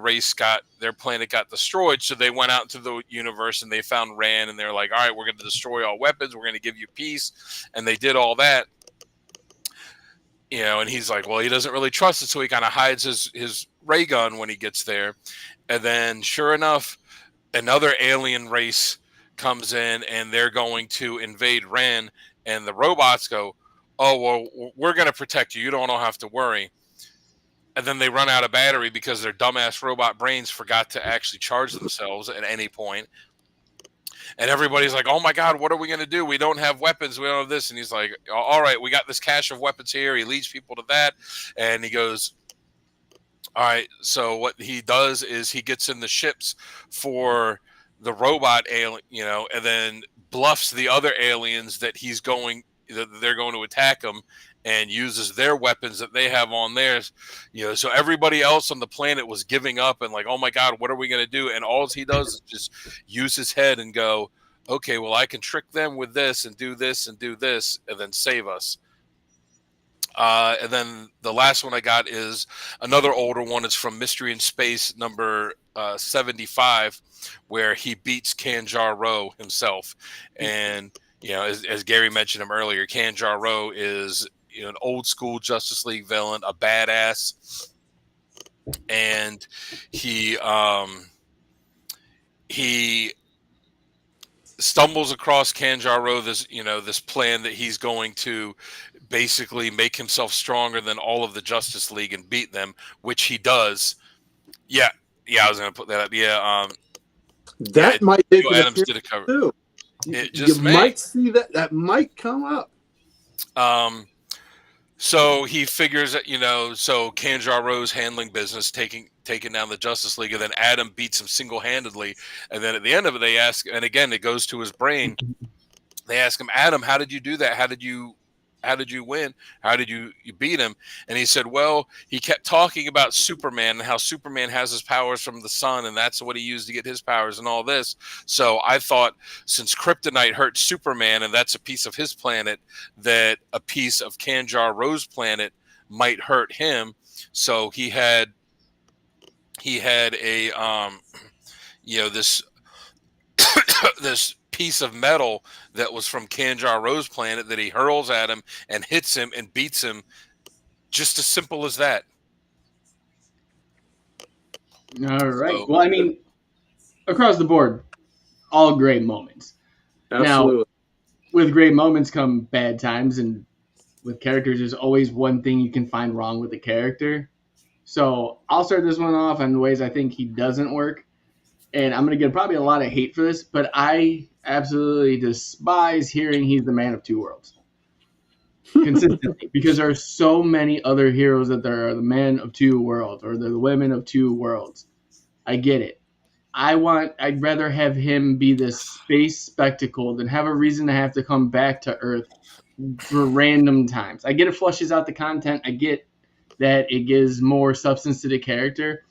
Speaker 3: planet got destroyed. So they went out into the universe and they found Ran, and they're like, all right, we're going to destroy all weapons. We're going to give you peace. And they did all that. And he's like, well, he doesn't really trust it. So he kind of hides his ray gun when he gets there. And then sure enough, another alien race comes in and they're going to invade Ran. And the robots go, oh, well, we're going to protect you. You don't have to worry. And then they run out of battery because their dumbass robot brains forgot to actually charge themselves at any point. And everybody's like, oh, my God, what are we going to do? We don't have weapons. We don't have this. And he's like, all right, we got this cache of weapons here. He leads people to that. And he goes, all right. So what he does is he gets in the ships for the robot alien, and then bluffs the other aliens that they're going to attack him, and uses their weapons that they have on theirs. So everybody else on the planet was giving up and like, oh my God, what are we going to do? And all he does is just use his head and go, okay, well, I can trick them with this and do this and do this and then save us. And then the last one I got is another older one. It's from Mystery in Space number 75, where he beats Kanjar-Ro himself. And, as Gary mentioned him earlier, Kanjar-Ro is an old school Justice League villain, a badass. And he stumbles across Kanjar-Ro, this plan that he's going to basically make himself stronger than all of the Justice League and beat them, which he does. Yeah, I was going to put that up. Yeah,
Speaker 2: that might take
Speaker 3: Adams did a cover
Speaker 2: too. You might see that might come up.
Speaker 3: So he figures that, so Kanjar-Ro's handling business, taking down the Justice League, and then Adam beats him single-handedly. And then at the end of it, they ask, and again, it goes to his brain. They ask him, Adam, how did you do that? How did you you win? How did you beat him? And he said, well, he kept talking about Superman and how Superman has his powers from the sun, and that's what he used to get his powers and all this. So I thought, since kryptonite hurt Superman, and that's a piece of his planet, that a piece of Kanjar Rose planet might hurt him. So he had a this this piece of metal that was from Kanjar Rose planet that he hurls at him and hits him and beats him. Just as simple as that.
Speaker 1: All right. So, well, I mean, across the board, all great moments.
Speaker 2: Absolutely.
Speaker 1: Now, with great moments come bad times, and with characters, there's always one thing you can find wrong with the character. So I'll start this one off on the ways I think he doesn't work. And I'm going to get probably a lot of hate for this, but I absolutely despise hearing he's the man of two worlds consistently, because there are so many other heroes that are the man of two worlds or they're the women of two worlds. I get it. I'd rather have him be this space spectacle than have a reason to have to come back to Earth for random times. I get it flushes out the content. I get that it gives more substance to the character.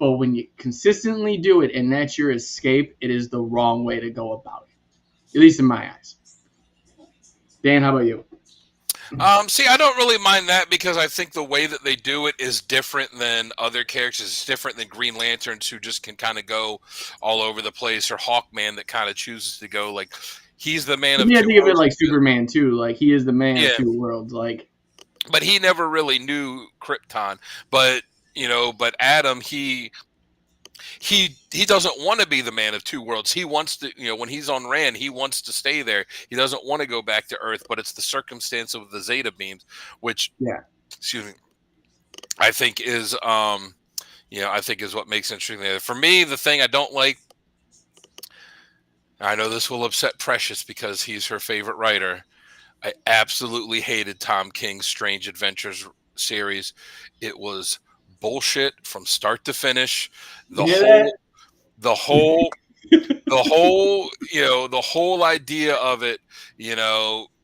Speaker 1: But when you consistently do it and that's your escape, it is the wrong way to go about it. At least in my eyes. Dan, how about you?
Speaker 3: See, I don't really mind that because I think the way that they do it is different than other characters. It's different than Green Lanterns, who just can kind of go all over the place, or Hawkman that kind of chooses to go like he's the man of two worlds. Yeah, think of it
Speaker 1: like Superman too. Like he is the man of two worlds. Like,
Speaker 3: but he never really knew Krypton. But Adam, he doesn't want to be the man of two worlds. He wants to, when he's on Rann, he wants to stay there. He doesn't want to go back to Earth, but it's the circumstance of the Zeta beams, which, excuse me, I think is, I think is what makes it interesting there. For me, the thing I don't like, I know this will upset Precious because he's her favorite writer. I absolutely hated Tom King's Strange Adventures series. It was bullshit from start to finish. The whole idea of it,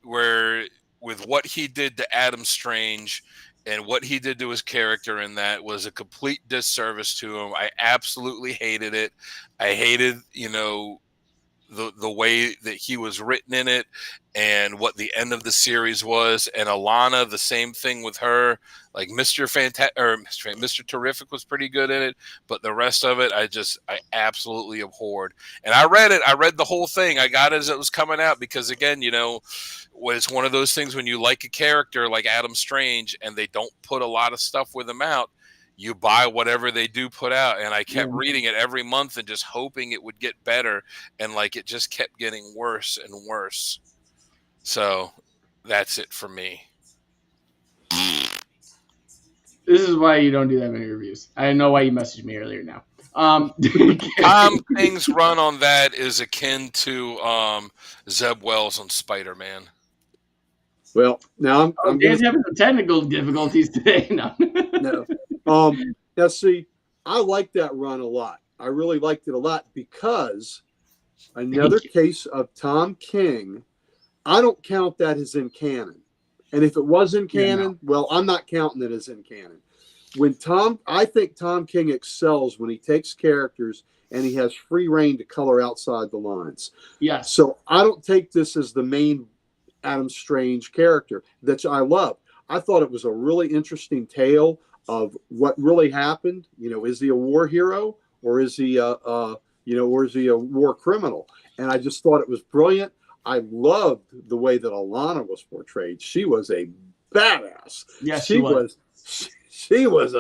Speaker 3: where with what he did to Adam Strange and what he did to his character in that was a complete disservice to him. I absolutely hated it. I hated, the way that he was written in it and what the end of the series was. And Alana, the same thing with her. Like Mr. Terrific was pretty good in it, but the rest of it, I absolutely abhorred. And I read the whole thing. I got it as it was coming out because, again, it's one of those things when you like a character like Adam Strange and they don't put a lot of stuff with him out, you buy whatever they do put out. And I kept reading it every month and just hoping it would get better. And it just kept getting worse and worse. So that's it for me.
Speaker 1: This is why you don't do that many reviews. I know why you messaged me earlier now.
Speaker 3: Tom King's run on that is akin to Zeb Wells on Spider-Man.
Speaker 2: Well, now I'm
Speaker 1: Dan's having some technical difficulties today.
Speaker 2: No. Now, see, I like that run a lot. I really liked it a lot because another case of Tom King, I don't count that as in canon. And if it was in canon, well, I'm not counting it as in canon. I think Tom King excels when he takes characters and he has free reign to color outside the lines.
Speaker 1: Yeah.
Speaker 2: So I don't take this as the main Adam Strange character that I love. I thought it was a really interesting tale of what really happened. Is he a war hero or is he a war criminal? And I just thought it was brilliant. I loved the way that Alana was portrayed. She was a badass.
Speaker 1: Yeah, she was.
Speaker 2: She was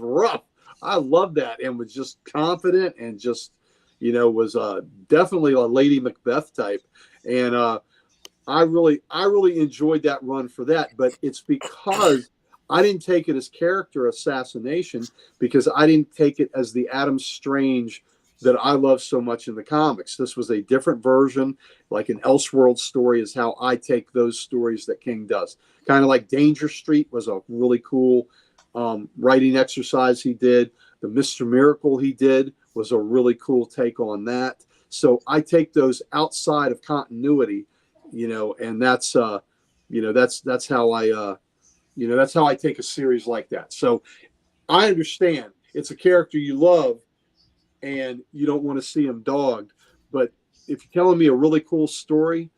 Speaker 2: rough. I loved that and was just confident and just, was definitely a Lady Macbeth type. And I really enjoyed that run for that. But it's because I didn't take it as character assassination because I didn't take it as the Adam Strange that I love so much in the comics. This was a different version, like an Elseworld story is how I take those stories that King does. Kind of like Danger Street was a really cool writing exercise he did. The Mr. Miracle he did was a really cool take on that. So I take those outside of continuity, and that's that's how I that's how I take a series like that. So I understand it's a character you love and you don't want to see him dogged. But if you're telling me a really cool story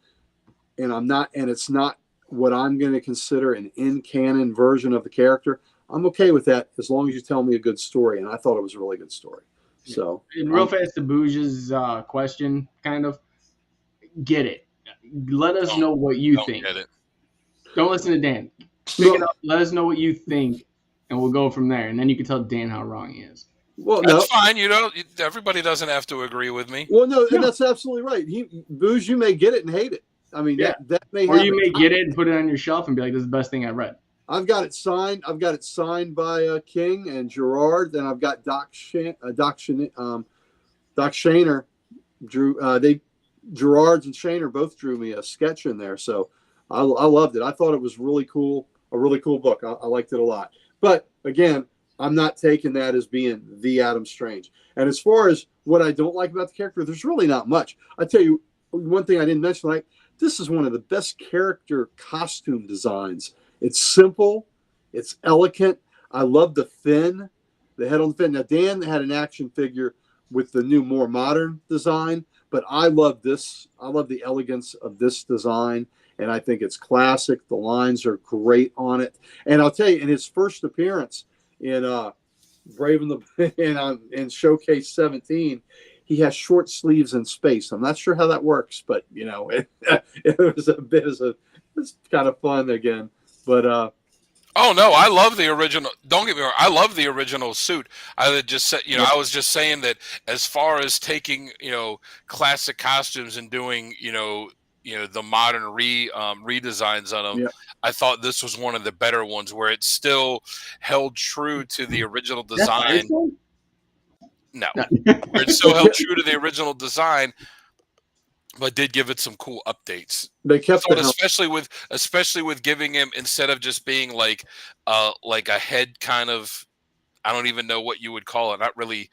Speaker 2: and it's not what I'm going to consider an in-canon version of the character, I'm okay with that as long as you tell me a good story. And I thought it was a really good story. So,
Speaker 1: and real fast to Boogie's question, kind of get it. Let us know what you think. Get it. Don't listen to Dan. Pick it up. Let us know what you think, and we'll go from there. And then you can tell Dan how wrong he is.
Speaker 3: Well, that's fine. Everybody doesn't have to agree with me.
Speaker 2: Well, no, and that's absolutely right. Booge, you may get it and hate it. I mean, that may.
Speaker 1: Or you may get it and put it on your shelf and be like, "This is the best thing I read."
Speaker 2: I've got it signed. By King and Gerard. Then I've got Doc Shaner drew. Gerard's and Shaner both drew me a sketch in there, so I loved it. I thought it was really cool. A really cool book. I liked it a lot. But again, I'm not taking that as being the Adam Strange. And as far as what I don't like about the character, there's really not much. I tell you one thing I didn't mention. Like, this is one of the best character costume designs. It's simple. It's elegant. I love the fin, the head on the fin. Now, Dan had an action figure with the new, more modern design, but I love this. I love the elegance of this design, and I think it's classic. The lines are great on it. And I'll tell you, in his first appearance in in Showcase 17, he has short sleeves in space. I'm not sure how that works, but it it's kind of fun again. But
Speaker 3: oh no, I love the original. Don't get me wrong, I love the original suit. I just said, I was just saying that as far as taking, classic costumes and doing, the modern redesigns on them, I thought this was one of the better ones where it still held true to the original design. No, where it still held true to the original design, but did give it some cool updates.
Speaker 2: They kept
Speaker 3: it, especially with giving him, instead of just being like a head kind of, I don't even know what you would call it, not really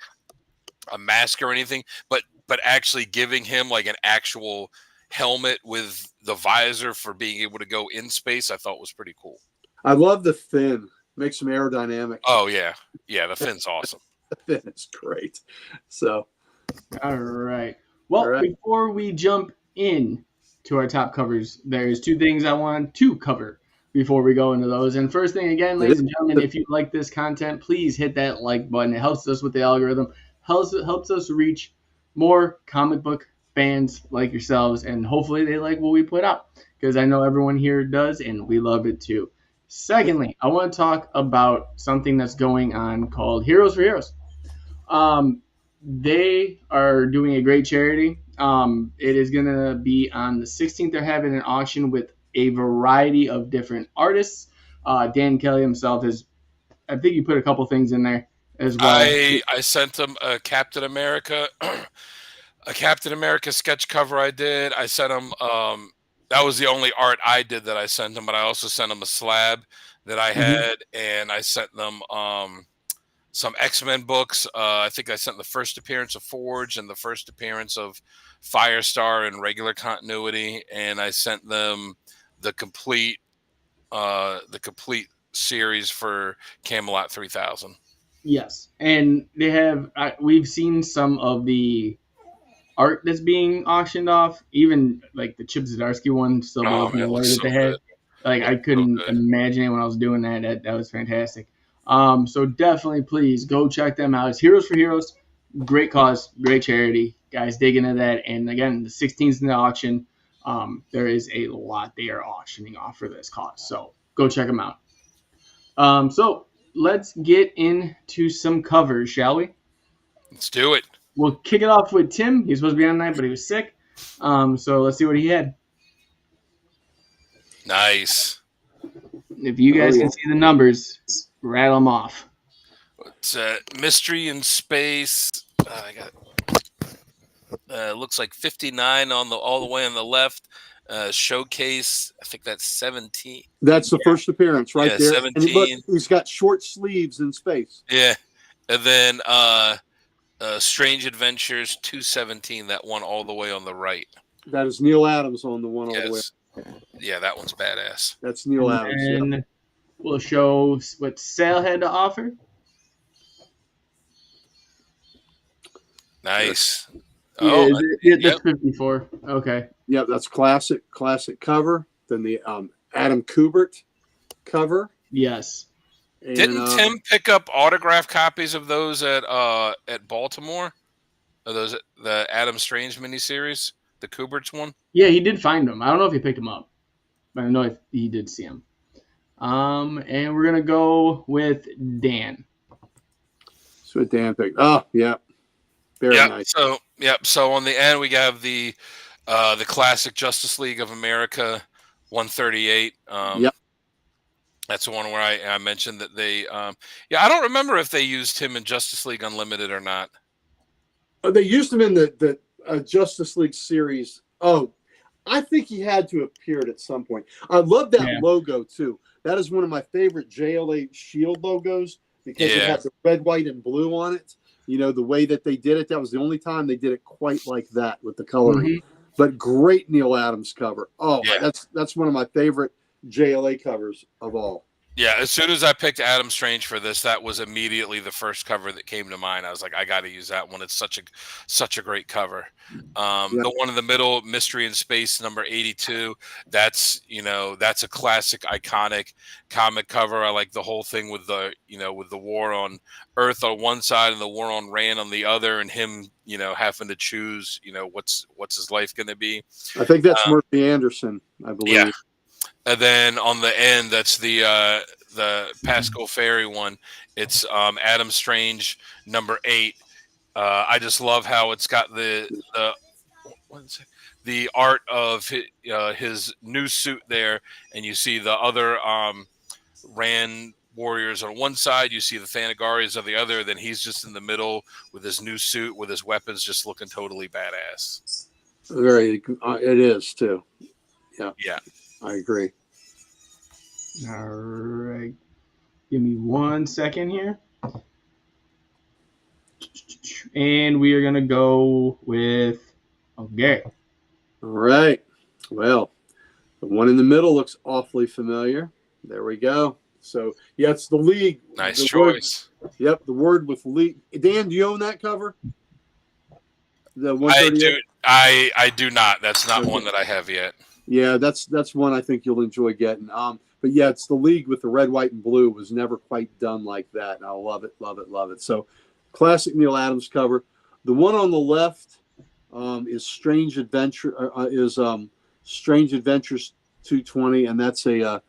Speaker 3: a mask or anything, but actually giving him like an actual helmet with the visor for being able to go in space, I thought was pretty cool.
Speaker 2: I love the fin. Makes him aerodynamic.
Speaker 3: Oh yeah, the fin's awesome.
Speaker 2: The fin is great. So,
Speaker 1: all right. Well, before we jump in to our top covers, there's two things I want to cover before we go into those. And first thing, again, ladies and gentlemen, if you like this content, please hit that like button. It helps us with the algorithm, helps us reach more comic book fans like yourselves, and hopefully they like what we put out, because I know everyone here does, and we love it too. Secondly, I want to talk about something that's going on called Heroes for Heroes. They are doing a great charity. It is going to be on the 16th. They're having an auction with a variety of different artists. Dan Kelly himself I think you put a couple things in there as well.
Speaker 3: I sent him a Captain America, sketch cover I did. I sent him, that was the only art I did that I sent him, but I also sent him a slab that I had, and I sent them, some X-Men books. I think I sent the first appearance of Forge and the first appearance of Firestar in regular continuity, and I sent them the complete series for Camelot 3000.
Speaker 1: Yes, and they have. We've seen some of the art that's being auctioned off. Even like the Chip Zdarsky one, still that they had. Like I couldn't imagine it when I was doing that. That was fantastic. So definitely, please go check them out. It's Heroes for Heroes. Great cause, great charity. Guys, dig into that. And again, the 16th in the auction. There is a lot they are auctioning off for this cause. So go check them out. So let's get into some covers, shall we?
Speaker 3: Let's do it.
Speaker 1: We'll kick it off with Tim. He was supposed to be on tonight, but he was sick. So let's see what he had.
Speaker 3: Nice.
Speaker 1: If you guys can see the numbers, rattle them off.
Speaker 3: It's Mystery in Space. I got looks like 59 all the way on the left. Showcase, I think that's 17.
Speaker 2: That's the first appearance right there.
Speaker 3: 17.
Speaker 2: And he's got short sleeves in space.
Speaker 3: Yeah. And then Strange Adventures 217, that one all the way on the right.
Speaker 2: That is Neil Adams on the one all the way.
Speaker 3: Yeah, that one's badass.
Speaker 2: That's Neal Adams.
Speaker 1: And we'll show what Sale had to offer.
Speaker 3: Nice.
Speaker 1: Yeah, that's 54. Okay.
Speaker 2: Yep, that's classic cover. Then the Adam Kubert cover.
Speaker 1: Yes.
Speaker 3: And, didn't Tim pick up autograph copies of those at Baltimore? Are those the Adam Strange miniseries, the Kubert's one?
Speaker 1: Yeah, he did find them. I don't know if he picked them up, but I know he did see them. And we're gonna go with Dan.
Speaker 2: So Dan picked. Oh, yeah. Very nice.
Speaker 3: So on the end we have the classic Justice League of America 138.
Speaker 2: Yep.
Speaker 3: That's the one where I mentioned that they. I don't remember if they used him in Justice League Unlimited or not.
Speaker 2: They used him in the Justice League series. Oh, I think he had to have appeared at some point. I love that logo too. That is one of my favorite JLA Shield logos because it had the red, white, and blue on it. You know, the way that they did it, that was the only time they did it quite like that with the coloring. Mm-hmm. But great Neal Adams cover. Oh, that's one of my favorite JLA covers of all.
Speaker 3: Yeah, as soon as I picked Adam Strange for this, that was immediately the first cover that came to mind. I was like, I got to use that one. It's such a great cover. The one in the middle, Mystery in Space number 82. That's a classic, iconic comic cover. I like the whole thing with the war on Earth on one side and the war on Rann on the other, and him having to choose what's his life going to be.
Speaker 2: I think that's Murphy Anderson, I believe.
Speaker 3: Yeah. And then on the end, that's the Pascal Ferry one. It's Adam Strange number 8. I just love how it's got the art of his new suit there, and you see the other Rann warriors on one side, you see the Thanagarians on the other. Then he's just in the middle with his new suit, with his weapons, just looking totally badass.
Speaker 2: It is too.
Speaker 3: Yeah.
Speaker 2: I agree.
Speaker 1: All right. Give me 1 second here. And we are going to go with okay.
Speaker 2: All right. Well, the one in the middle looks awfully familiar. There we go. So, it's the League.
Speaker 3: Nice choice.
Speaker 2: The word with League. Dan, do you own that cover?
Speaker 3: The 138? I do not. That's not one that I have yet.
Speaker 2: Yeah, that's one I think you'll enjoy getting. But it's the League with the red, white, and blue. It was never quite done like that. And I love it, love it, love it. So, classic Neal Adams cover. The one on the left is Strange Adventures 220, and that's a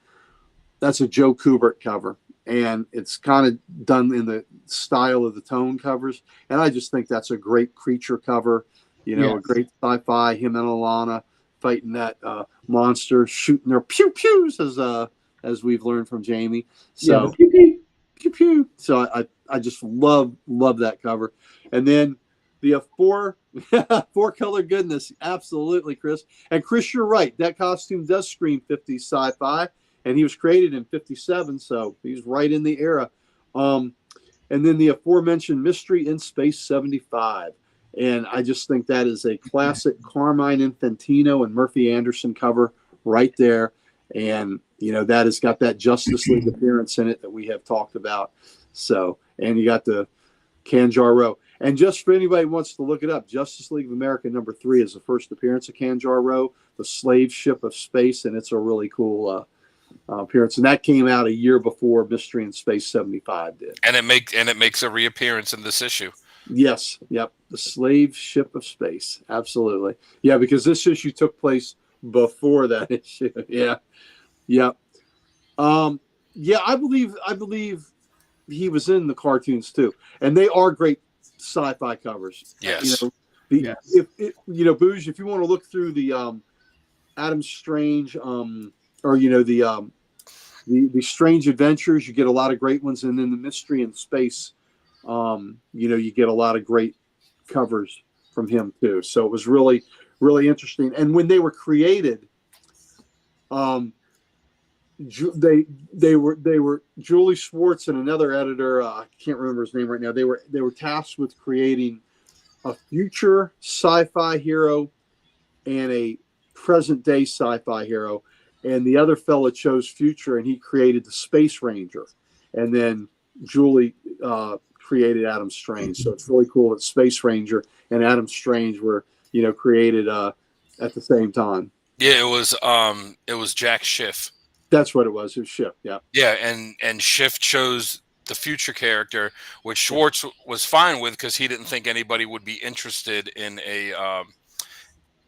Speaker 2: Joe Kubert cover, and it's kind of done in the style of the Tone covers. And I just think that's a great creature cover. A great sci-fi. Him and Alana fighting that monster, shooting their pew pews as we've learned from Jamie. So pew pew. So I just love that cover. And then the four color goodness, absolutely, Chris. And Chris, you're right. That costume does scream 50s sci-fi, and he was created in 57, so he's right in the era. And then the aforementioned Mystery in Space 75. And I just think that is a classic Carmine Infantino and Murphy Anderson cover right there. And, that has got that Justice League appearance in it that we have talked about. So, and you got the Kanjar-O. And just for anybody who wants to look it up, Justice League of America number 3 is the first appearance of Kanjar-O, the slave ship of space. And it's a really cool appearance. And that came out a year before Mystery in Space 75 did.
Speaker 3: And it makes a reappearance in this issue.
Speaker 2: Yes. Yep. The slave ship of space. Absolutely. Yeah, because this issue took place before that issue. Yeah. Yep. I believe he was in the cartoons too. And they are great sci-fi covers.
Speaker 3: Yes.
Speaker 2: If Booge, if you want to look through the Adam Strange or the Strange Adventures, you get a lot of great ones, and then the Mystery in Space, you get a lot of great covers from him too. So it was really, really interesting. And when they were created, they were Julie Schwartz and another editor. I can't remember his name right now. They were tasked with creating a future sci-fi hero and a present day sci-fi hero, and the other fella chose future, and he created the Space Ranger, and then Julie created Adam Strange. So it's really cool that Space Ranger and Adam Strange were created at the same time.
Speaker 3: Yeah, it was Jack Schiff.
Speaker 2: That's what it was. It was Schiff. Yeah.
Speaker 3: Yeah, and Schiff chose the future character, which Schwartz was fine with because he didn't think anybody would be interested in a.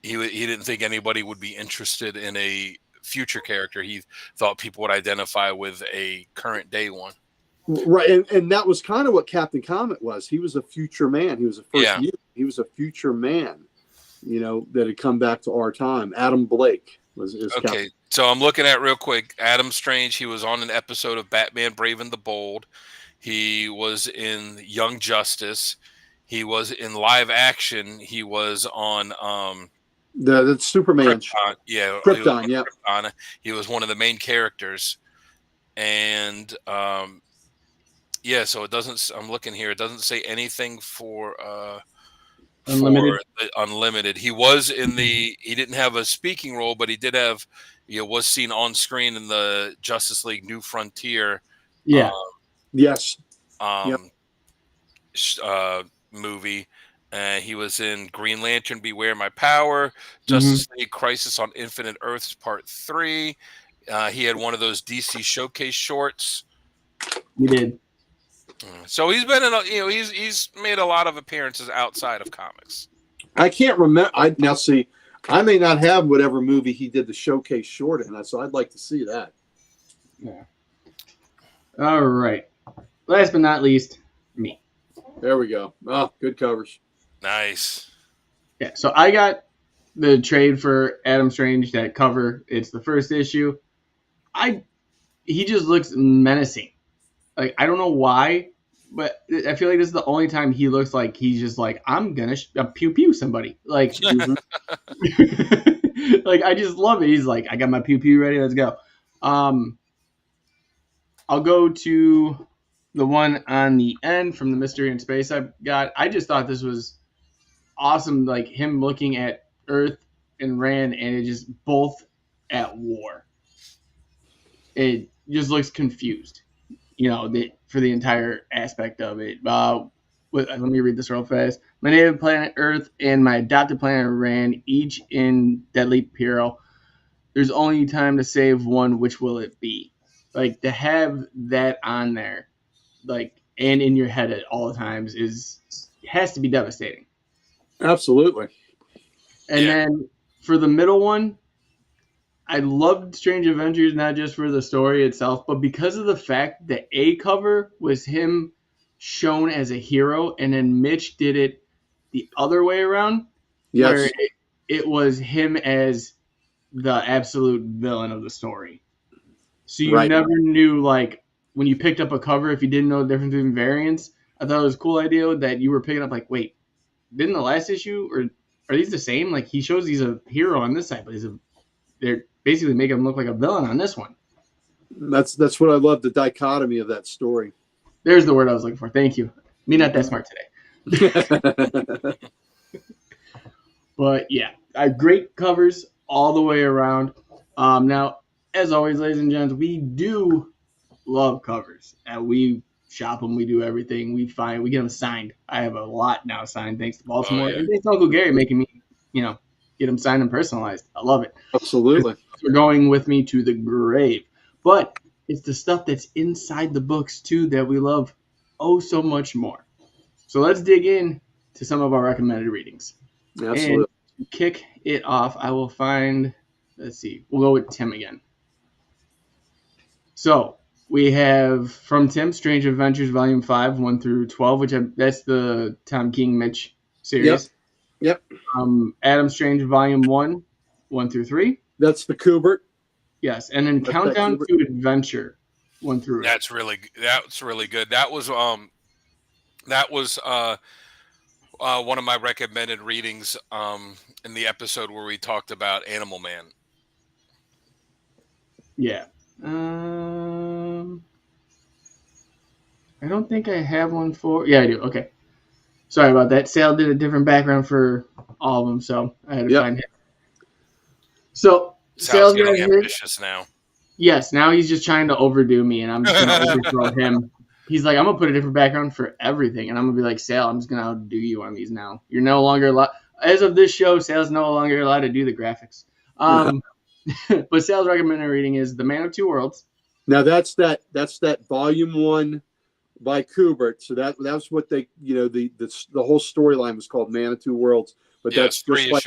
Speaker 3: He didn't think anybody would be interested in a future character. He thought people would identify with a current day one.
Speaker 2: Right, and that was kind of what Captain Comet was. He was a future man. He was a first mutant. He was a future man, that had come back to our time. Adam Blake was
Speaker 3: okay.
Speaker 2: Captain.
Speaker 3: So I'm looking at real quick. Adam Strange. He was on an episode of Batman: Brave and the Bold. He was in Young Justice. He was in live action. He was on
Speaker 2: the Superman.
Speaker 3: Krypton. Yeah,
Speaker 2: Krypton. Yeah,
Speaker 3: Krypton. He was one of the main characters, and so it doesn't. I'm looking here. It doesn't say anything for
Speaker 1: Unlimited.
Speaker 3: Unlimited. He was in the. He didn't have a speaking role, but he did have. Was seen on screen in the Justice League New Frontier.
Speaker 1: Yeah.
Speaker 2: Yes.
Speaker 3: Movie. He was in Green Lantern: Beware My Power, Justice League Crisis on Infinite Earths Part 3. He had one of those DC Showcase shorts.
Speaker 1: He did.
Speaker 3: So he's been in he's made a lot of appearances outside of comics.
Speaker 2: I can't remember. I may not have whatever movie he did the Showcase short in, so I'd like to see that.
Speaker 1: Yeah. All right. Last but not least, me.
Speaker 2: There we go. Oh, good covers.
Speaker 3: Nice.
Speaker 1: Yeah, so I got the trade for Adam Strange, that cover. It's the first issue. He just looks menacing. Like, I don't know why, but I feel like this is the only time he looks like he's just like, I'm going to pew pew somebody. Like, like, I just love it. He's like, I got my pew pew ready. Let's go. I'll go to the one on the end from the Mystery in Space I got. I just thought this was awesome, like him looking at Earth and Rand, and it just both at war. It just looks confused, for the entire aspect of it. Let me read this real fast. My native planet Earth and my adopted planet Rand, each in deadly peril. There's only time to save one. Which will it be? Like, to have that on there, like, and in your head at all times has to be devastating.
Speaker 2: Absolutely.
Speaker 1: And then for the middle one, I loved Strange Adventures, not just for the story itself, but because of the fact that A cover was him shown as a hero, and then Mitch did it the other way around.
Speaker 2: Yes.
Speaker 1: Where it was him as the absolute villain of the story. So you never knew, like, when you picked up a cover, if you didn't know the difference between variants. I thought it was a cool idea that you were picking up, like, wait, didn't the last issue, or are these the same? Like, he shows he's a hero on this side, but they're basically making him look like a villain on this one.
Speaker 2: That's what I love, the dichotomy of that story.
Speaker 1: There's the word I was looking for. Thank you. Me not that smart today. But yeah, great covers all the way around. Now, as always, ladies and gents, we do love covers. We shop them. We do everything. We get them signed. I have a lot now signed thanks to Baltimore. And thanks to Uncle Gary making me, get them signed and personalized. I love it.
Speaker 2: Absolutely.
Speaker 1: They're going with me to the grave. But it's the stuff that's inside the books, too, that we love so much more. So let's dig in to some of our recommended readings.
Speaker 2: Absolutely.
Speaker 1: And to kick it off, I will find, let's see, we'll go with Tim again. So we have from Tim, Strange Adventures Volume 5, 1 through 12, that's the Tom King Mitch series.
Speaker 2: Yep.
Speaker 1: Adam Strange Volume 1, 1 through 3.
Speaker 2: That's the Kubert.
Speaker 1: Yes, and then Countdown to Adventure, 1 through 8.
Speaker 3: That's really good. That was one of my recommended readings in the episode where we talked about Animal Man.
Speaker 1: Yeah. I don't think I have one for... Yeah, I do. Okay. Sorry about that. Sal did a different background for all of them, so I had to find it. So
Speaker 3: Sal's getting ambitious now.
Speaker 1: Yes, now he's just trying to overdo me, and I'm just going to overthrow him. He's like, I'm going to put a different background for everything, and I'm going to be like, Sal, I'm just going to outdo you on these now. You're no longer allowed. As of this show, Sal's no longer allowed to do the graphics. But Sal's recommended reading is The Man of Two Worlds.
Speaker 2: Now that's that volume 1 by Kubert. So that's what they, the whole storyline was called Man of Two Worlds. But that's just like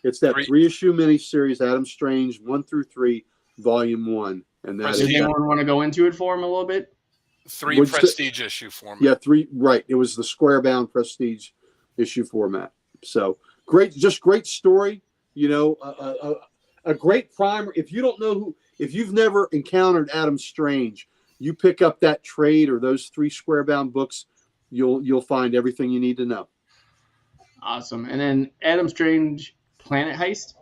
Speaker 2: it's that 3-issue miniseries, Adam Strange 1 through 3. Volume 1, and that.
Speaker 1: Does anyone want to go into it for him a little bit?
Speaker 3: 3 prestige issue format.
Speaker 2: Yeah, 3. Right, it was the square bound prestige issue format. So great, just great story. A great primer. If you don't know if you've never encountered Adam Strange, you pick up that trade or those 3 square bound books, you'll find everything you need to know.
Speaker 1: Awesome, and then Adam Strange Planet Heist.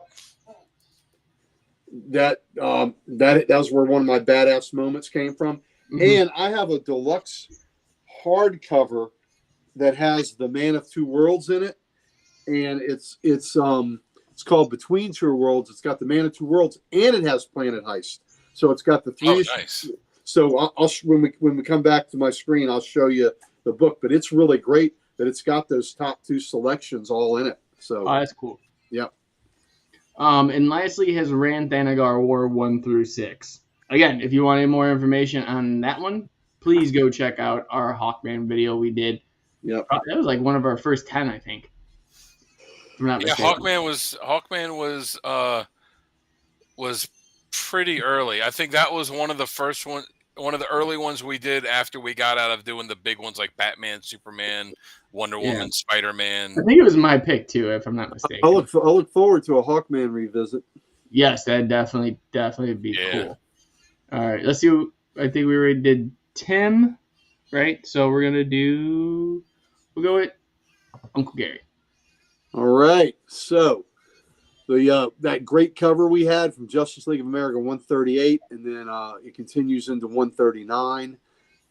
Speaker 2: That was where one of my badass moments came from. Mm-hmm. And I have a deluxe hardcover that has the Man of Two Worlds in it, and it's called Between Two Worlds. It's got the Man of Two Worlds, and it has Planet Heist. So it's got the 3.
Speaker 3: Oh, nice.
Speaker 2: So I'll when we come back to my screen, I'll show you the book. But it's really great that it's got those top 2 selections all in it. So
Speaker 1: that's cool.
Speaker 2: Yep.
Speaker 1: And lastly has Rand Thanagar War 1 through 6. Again, if you want any more information on that one, please go check out our Hawkman video we did.
Speaker 2: Yep.
Speaker 1: That was like one of our first 10, I think.
Speaker 3: Hawkman was pretty early. I think that was one of the first one of the early ones we did after we got out of doing the big ones like Batman, Superman, Wonder Woman, Spider-Man.
Speaker 1: I think it was my pick too, if I'm not mistaken.
Speaker 2: I'll look forward to a Hawkman revisit.
Speaker 1: Yes, that'd definitely be cool. All right, let's see. I think we already did Tim, right? So we'll go with Uncle Gary.
Speaker 2: All right. So that great cover we had from Justice League of America 138, and then it continues into 139.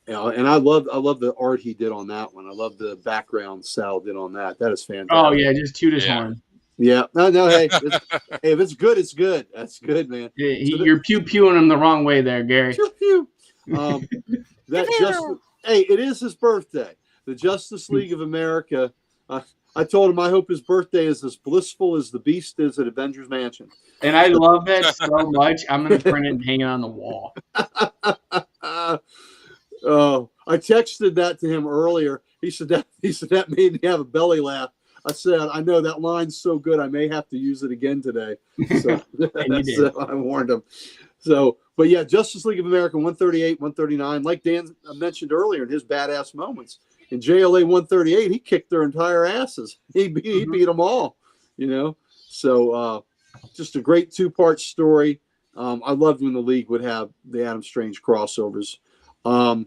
Speaker 2: And I love the art he did on that one. I love the background Sal did on that. That is fantastic.
Speaker 1: Oh yeah, just toot his horn.
Speaker 2: Yeah. No. Hey, if it's good, it's good. That's good, man.
Speaker 1: Yeah, you're pew-pewing him the wrong way there, Gary.
Speaker 2: Pew-pew. It is his birthday. The Justice League of America. I told him I hope his birthday is as blissful as the Beast is at Avengers Mansion.
Speaker 1: And I love that so much. I'm going to print it and hang it on the wall.
Speaker 2: I texted that to him earlier. He said that made me have a belly laugh. I said, I know that line's so good, I may have to use it again today. So, I warned him. So, but yeah, Justice League of America 138, 139, like Dan mentioned earlier in his badass moments. In JLA 138, he kicked their entire asses. He beat them all, So just a great 2-part story. I loved when the League would have the Adam Strange crossovers. Booge,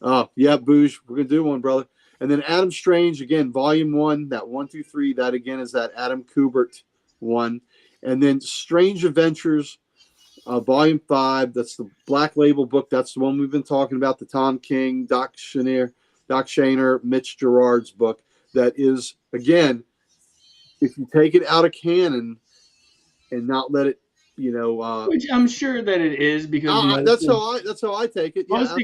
Speaker 2: we're going to do one, brother. And then Adam Strange, again, Volume 1, that 1, 2, 3, that again is that Adam Kubert one. And then Strange Adventures, Volume 5, that's the Black Label book. That's the one we've been talking about, the Tom King, Doc Shaner, Mitch Gerard's book. That is, again, if you take it out of canon and not let it,
Speaker 1: which I'm sure that it is because
Speaker 2: that's how I take it. Yeah,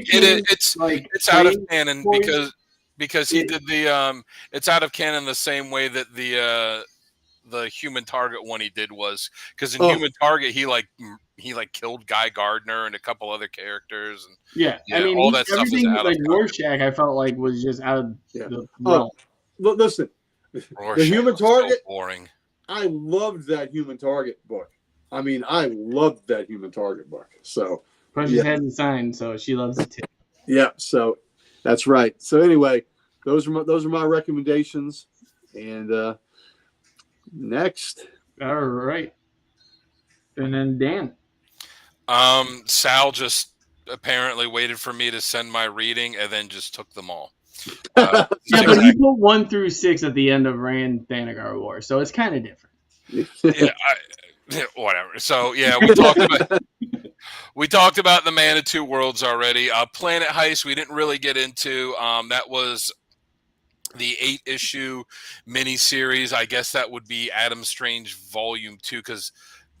Speaker 3: it's out of canon because he did the it's out of canon the same way that the Human Target one he did was, because in Human Target he killed Guy Gardner and a couple other characters and
Speaker 1: I mean
Speaker 3: all that stuff is out
Speaker 1: like Rorschach I felt like was just out of the realm.
Speaker 2: Listen,
Speaker 3: Rorschach,
Speaker 2: the Human Target,
Speaker 3: so boring.
Speaker 2: I loved that Human Target book. I mean, I loved that Human Target book. So
Speaker 1: Precious hasn't signed, so she loves it too.
Speaker 2: Yeah, so that's right. So anyway, those are my recommendations. And next.
Speaker 1: All right. And then Dan.
Speaker 3: Sal just apparently waited for me to send my reading and then just took them all.
Speaker 1: But you put 1 through 6 at the end of Rand Thanagar War, so it's kind of different.
Speaker 3: Whatever. So yeah, we talked about the Man of Two Worlds already. Planet Heist we didn't really get into. That was the 8-issue miniseries. I guess that would be Adam Strange Volume 2 because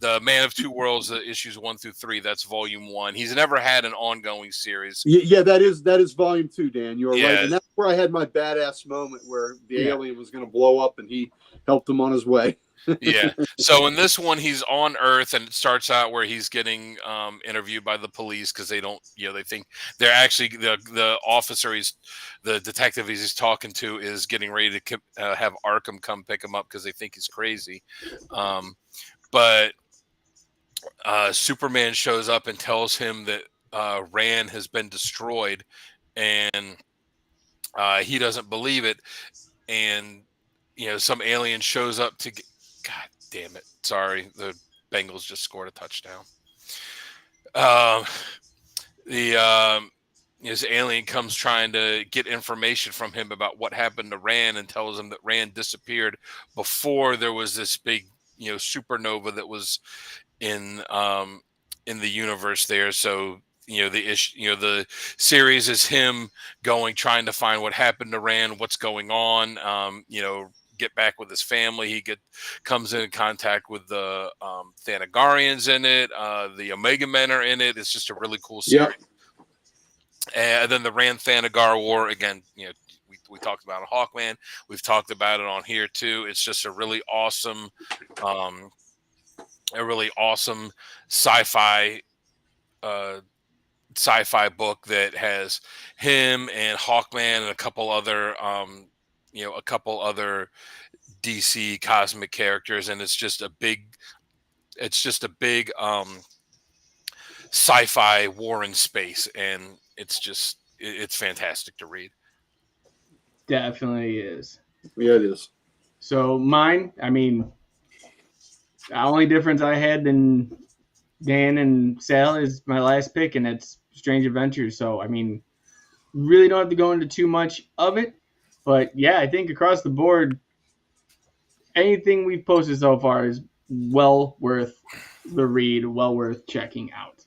Speaker 3: the Man of Two Worlds, issues 1 through 3. That's volume 1. He's never had an ongoing series.
Speaker 2: Yeah, that is volume 2, Dan. You are right, and that's where I had my badass moment where the alien was going to blow up, and he helped him on his way.
Speaker 3: Yeah. So in this one, he's on Earth, and it starts out where he's getting interviewed by the police because they don't, they think they're actually the officer the detective he's talking to is getting ready to have Arkham come pick him up because they think he's crazy. But Superman shows up and tells him that Rann has been destroyed, and he doesn't believe it. And some alien shows up to get. God damn it! Sorry, the Bengals just scored a touchdown. This alien comes trying to get information from him about what happened to Rann, and tells him that Rann disappeared before there was this big, supernova that was in the universe there. So the series is him trying to find what happened to Rann, what's going on. Get back with his family. He comes in contact with the Thanagarians in it. The Omega Men are in it. It's just a really cool series. Yep. And then the Rann Thanagar War again. We talked about it on Hawkman. We've talked about it on here too. It's just a really awesome sci-fi book that has him and Hawkman and a couple other DC cosmic characters, and it's just a big sci-fi war in space, and it's fantastic to read.
Speaker 1: Definitely is.
Speaker 2: Yeah, it is.
Speaker 1: So mine, the only difference I had than Dan and Sal is my last pick, and that's Strange Adventures. So really don't have to go into too much of it. But yeah, I think across the board, anything we've posted so far is well worth the read, well worth checking out.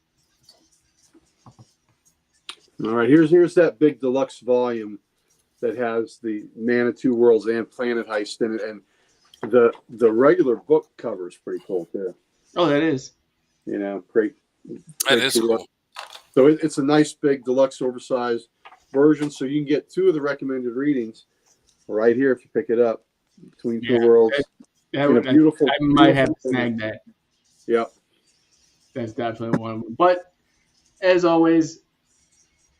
Speaker 2: All right, here's that big deluxe volume that has the Man of Two Worlds and Planet Heist in it, and the regular book cover is pretty cool too.
Speaker 1: Oh, that is.
Speaker 2: Great.
Speaker 3: That is cool.
Speaker 2: So it's a nice big deluxe oversized version, so you can get 2 of the recommended readings right here if you pick it up. Between Two Worlds.
Speaker 1: I might have to snag that.
Speaker 2: Yep.
Speaker 1: That's definitely one of them. But as always,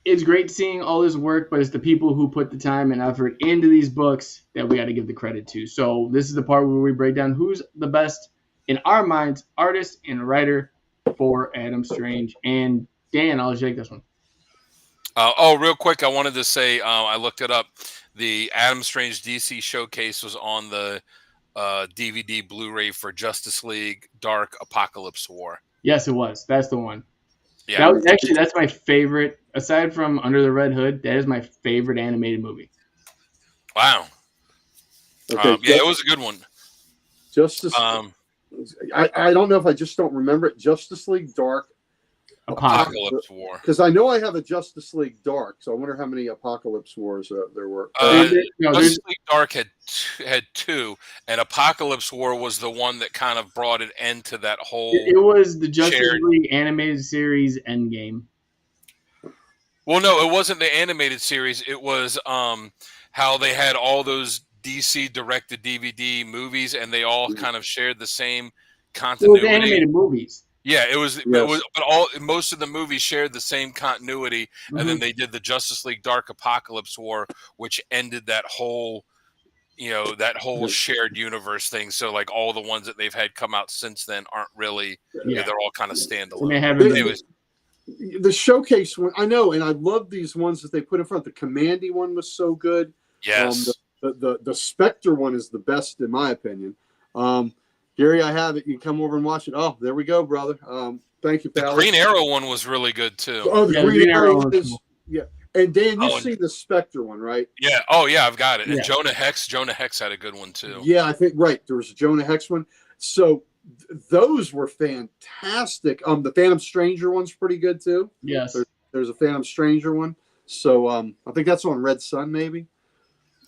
Speaker 1: it's great seeing all this work, but it's the people who put the time and effort into these books that we got to give the credit to. So this is the part where we break down who's the best, in our minds, artist and writer for Adam Strange. And Dan, I'll take this one.
Speaker 3: Real quick, I wanted to say I looked it up. The Adam Strange DC Showcase was on the DVD Blu-ray for Justice League Dark Apocalypse War.
Speaker 1: Yes, it was. That's the one. Yeah. That's my favorite. Aside from Under the Red Hood, that is my favorite animated movie.
Speaker 3: Wow. Okay, it was a good one.
Speaker 2: Justice. I don't know if I just don't remember it. Justice League Dark
Speaker 3: Apocalypse War.
Speaker 2: Because I know I have a Justice League Dark, so I wonder how many Apocalypse Wars there were.
Speaker 3: Justice League Dark had 2, and Apocalypse War was the one that kind of brought an end to that whole.
Speaker 1: It was the Justice League animated series Endgame.
Speaker 3: Well, no, it wasn't the animated series. It was how they had all those DC directed DVD movies, and they all kind of shared the same continuity.
Speaker 1: It was animated movies.
Speaker 3: Yeah, it was. Yes. But most of the movies shared the same continuity, and then they did the Justice League Dark Apocalypse War, which ended that whole, shared universe thing. So like all the ones that they've had come out since then aren't really. Yeah. They're all kind of standalone.
Speaker 2: The showcase one, I know, and I love these ones that they put in front. The Commandy one was so good.
Speaker 3: Yes.
Speaker 2: The Spectre one is the best in my opinion. Gary, I have it. You can come over and watch it. Oh, there we go, brother. Thank you, pal.
Speaker 3: The Green Arrow one was really good too.
Speaker 2: Oh, the Green Arrow is cool. Yeah. And Dan, you've seen the Spectre one, right?
Speaker 3: Yeah. Oh, yeah, I've got it. And Jonah Hex had a good one too.
Speaker 2: Yeah, I think there was a Jonah Hex one. So those were fantastic. The Phantom Stranger one's pretty good too.
Speaker 1: Yes.
Speaker 2: There's a Phantom Stranger one. So I think that's on Red Sun, maybe.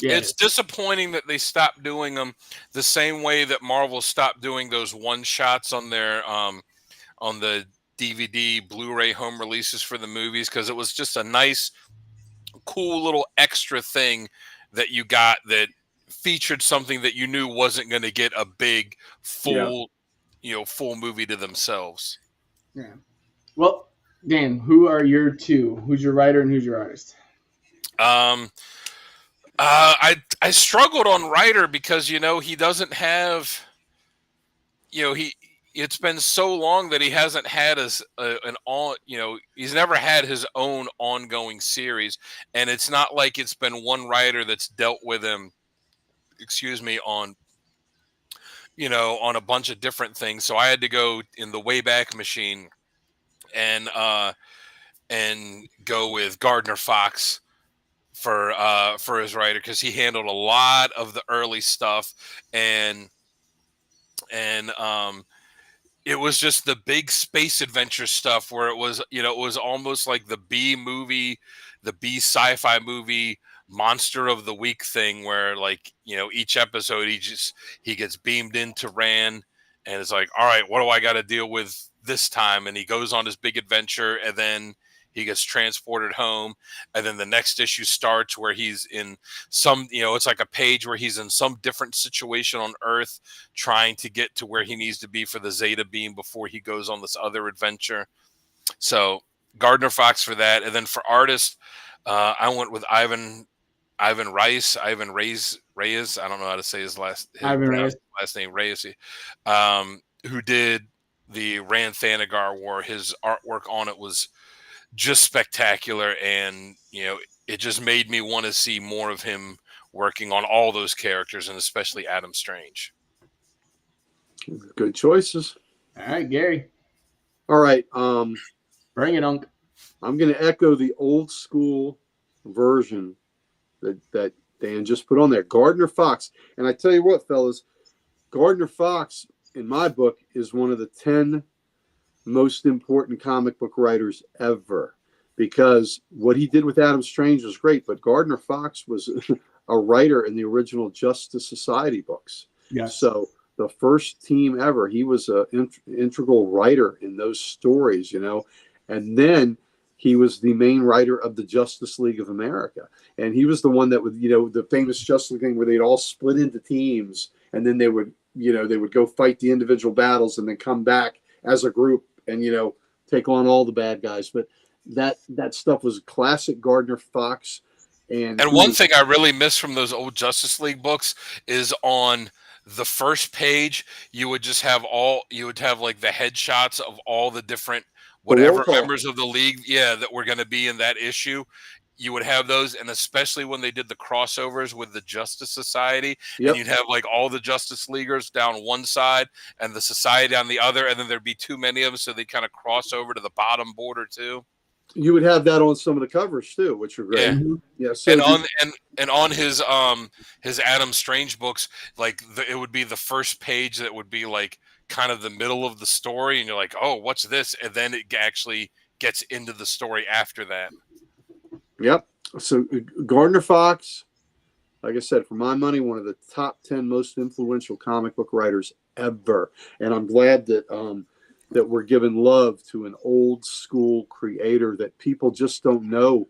Speaker 3: Yeah, it's disappointing that they stopped doing them the same way that Marvel stopped doing those one shots on their on the DVD, Blu-ray home releases for the movies, because it was just a nice, cool little extra thing that you got that featured something that you knew wasn't going to get a big full full movie to themselves.
Speaker 1: Yeah. Well, Dan, who are your two? Who's your writer and who's your artist?
Speaker 3: I struggled on writer because he doesn't have it's been so long that he hasn't had he's never had his own ongoing series, and it's not like it's been one writer that's dealt with him on on a bunch of different things. So I had to go in the Wayback Machine and go with Gardner Fox for his writer, because he handled a lot of the early stuff, and it was just the big space adventure stuff where it was almost like the B movie, the B sci-fi movie monster of the week thing, where each episode he gets beamed into Rann, and it's like, all right, what do I got to deal with this time? And he goes on his big adventure, and then he gets transported home, and then the next issue starts where he's in some, it's like a page where he's in some different situation on Earth, trying to get to where he needs to be for the Zeta Beam before he goes on this other adventure. So Gardner Fox for that. And then for artist, I went with Ivan Reyes. I don't know how to say his last name, Reyes, who did the Rann Thanagar War. His artwork on it was just spectacular, and it just made me want to see more of him working on all those characters, and especially Adam Strange.
Speaker 2: Good choices.
Speaker 1: All right, Gary.
Speaker 2: All right,
Speaker 1: bring it, Unc.
Speaker 2: I'm going to echo the old school version that Dan just put on there. Gardner Fox, and I tell you what, fellas, Gardner Fox in my book is one of the 10 most important comic book writers ever, because what he did with Adam Strange was great, but Gardner Fox was a writer in the original Justice Society books.
Speaker 1: Yes.
Speaker 2: So the first team ever, he was an integral writer in those stories, and then he was the main writer of the Justice League of America. And he was the one that would, the famous Justice League thing where they'd all split into teams, and then they would go fight the individual battles and then come back as a group and take on all the bad guys. But that stuff was classic Gardner Fox. And
Speaker 3: one thing I really miss from those old Justice League books is on the first page you would have like the headshots of all the different whatever members of the league that were going to be in that issue. You would have those, and especially when they did the crossovers with the Justice Society, and you'd have like all the Justice Leaguers down one side and the Society on the other, and then there'd be too many of them, so they kind of cross over to the bottom border too.
Speaker 2: You would have that on some of the covers too, which are great.
Speaker 3: Yeah. So on his Adam Strange books, it would be the first page that would be like kind of the middle of the story, and you're like, oh, what's this? And then it actually gets into the story after that.
Speaker 2: Yep. So Gardner Fox, like I said, for my money, one of the top 10 most influential comic book writers ever. And I'm glad that that we're giving love to an old school creator that people just don't know.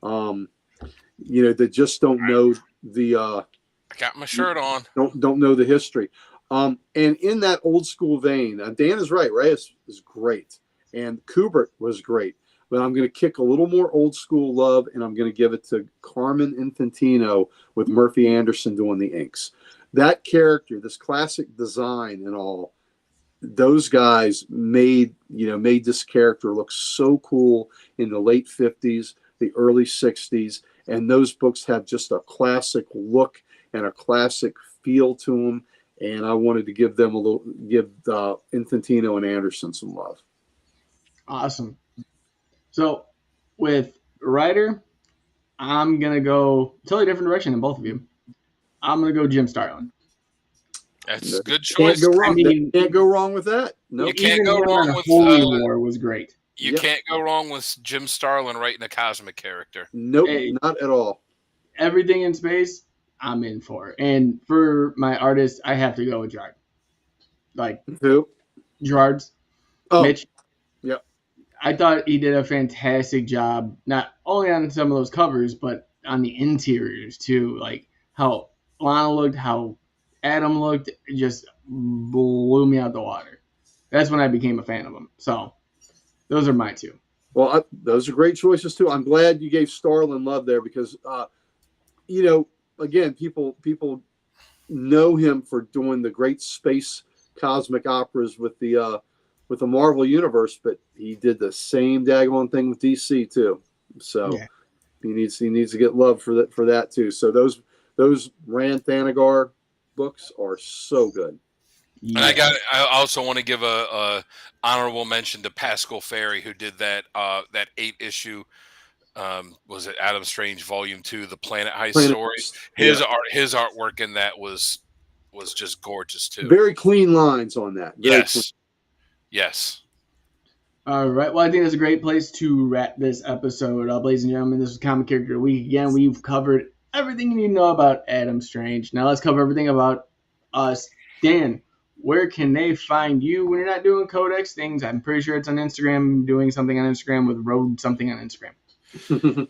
Speaker 2: That just don't know the. I
Speaker 3: got my shirt on.
Speaker 2: Don't know the history. And in that old school vein, Dan is right. Reyes is great, and Kubert was great. But I'm going to kick a little more old school love, and I'm going to give it to Carmen Infantino with Murphy Anderson doing the inks. That character, this classic design and all, those guys made this character look so cool in the late 50s, the early 60s, and those books have just a classic look and a classic feel to them. And I wanted to give Infantino and Anderson some love.
Speaker 1: Awesome. So with writer, I'm going to go totally different direction than both of you. I'm going to go Jim Starlin.
Speaker 3: That's a good choice.
Speaker 2: Can't go wrong. Can't go wrong with that.
Speaker 3: No, you can't go wrong with
Speaker 1: Holy War was great.
Speaker 3: You can't go wrong with Jim Starlin writing a cosmic character.
Speaker 2: Nope, not at all.
Speaker 1: Everything in space, I'm in for. And for my artist, I have to go with Gerard. Like
Speaker 2: who?
Speaker 1: Gerard's.
Speaker 2: Oh,
Speaker 1: Mitch.
Speaker 2: Yep.
Speaker 1: I thought he did a fantastic job, not only on some of those covers, but on the interiors too. Like how Lana looked, how Adam looked, it just blew me out the water. That's when I became a fan of him. So those are my two.
Speaker 2: Well, those are great choices too. I'm glad you gave Starlin love there because, again, people know him for doing the great space cosmic operas with the Marvel universe, but he did the same daggone thing with DC too. So he needs to get love for that too. So those Rand Thanagar books are so good.
Speaker 3: Yeah. And I also want to give a honorable mention to Pascal Ferry, who did that 8-issue. Was it Adam Strange Volume 2, the Planet Heist story? His artwork in that was just gorgeous too.
Speaker 2: Very clean lines on that.
Speaker 3: Yes.
Speaker 1: All right. Well, I think that's a great place to wrap this episode up, ladies and gentlemen. This is Comic Character Week. Again, we've covered everything you need to know about Adam Strange. Now let's cover everything about us. Dan, where can they find you when you're not doing Codex things? I'm pretty sure it's on Instagram, doing something on Instagram with Road something on Instagram.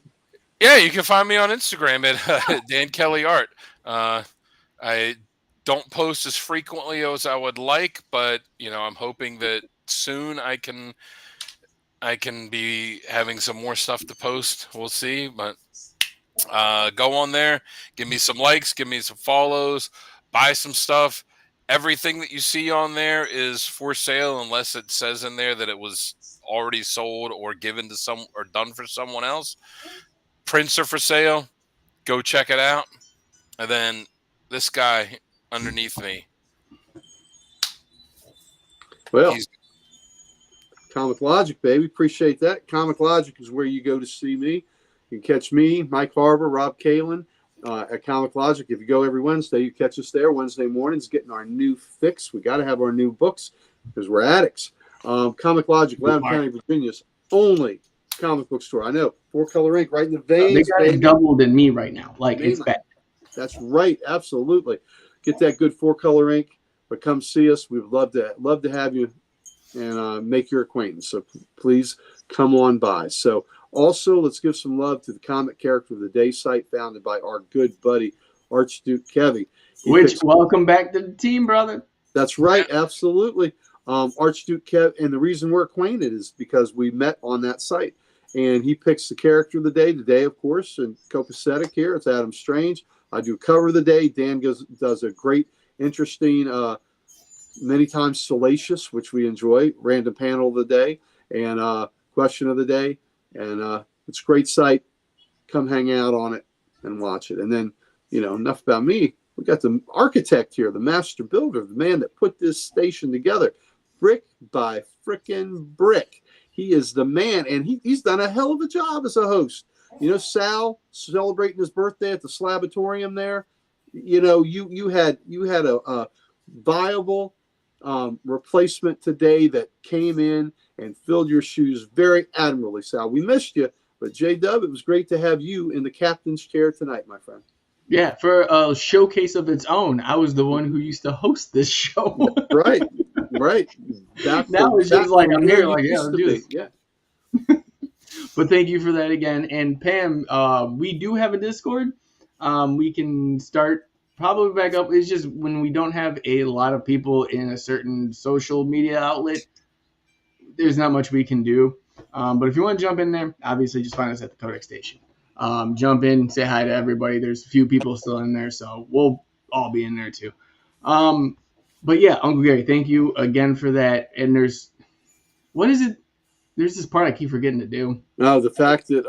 Speaker 3: Yeah, you can find me on Instagram at Dan Kelly Art. I don't post as frequently as I would like, but I'm hoping that soon I can be having some more stuff to post. We'll see, but go on there, give me some likes, give me some follows, buy some stuff. Everything that you see on there is for sale unless it says in there that it was already sold or given to some or done for someone else. Prints are for sale. Go check it out. And then this guy underneath me.
Speaker 2: Well, Comic Logic, baby. Appreciate that. Comic Logic is where you go to see me. You can catch me, Mike Harbour, Rob Kalin at Comic Logic. If you go every Wednesday, you catch us there. Wednesday mornings, getting our new fix. We got to have our new books because we're addicts. Comic Logic, Loudoun County, Virginia's only comic book store. I know. 4-color ink right in the veins.
Speaker 1: They got it doubled in me right now. Like, it's bad.
Speaker 2: That's right. Absolutely. Get that good 4-color ink. But come see us. We'd love to have you and make your acquaintance. So please come on by. So also, let's give some love to the Comic Character of the Day site founded by our good buddy, Archduke Kevy.
Speaker 1: Welcome back to the team, brother.
Speaker 2: That's right. Absolutely. Archduke Kev. And the reason we're acquainted is because we met on that site. And he picks the Character of the Day. Today, of course, and copacetic here, it's Adam Strange. I do Cover of the Day. Dan does a great, interesting, many times salacious, which we enjoy, Random Panel of the Day, and Question of the Day. And it's a great site. Come hang out on it and watch it. And then, enough about me. We got the architect here, the master builder, the man that put this station together, brick by frickin' brick. He is the man, and he's done a hell of a job as a host. Sal celebrating his birthday at the Slabatorium there. You had a viable replacement today that came in and filled your shoes very admirably, Sal. We missed you, but J-Dub, it was great to have you in the captain's chair tonight, my friend.
Speaker 1: Yeah, for a showcase of its own. I was the one who used to host this show.
Speaker 2: Right.
Speaker 1: Now it's just like I'm here, like, yeah, let's do this. Yeah. But thank you for that again. And Pam, we do have a Discord. We can start probably back up. It's just when we don't have a lot of people in a certain social media outlet, there's not much we can do. But if you want to jump in there, obviously just find us at the Codex Station. Jump in, say hi to everybody. There's a few people still in there, so we'll all be in there too. But yeah, Uncle Gary, thank you again for that. And there's this part I keep forgetting to do.
Speaker 2: No, the fact that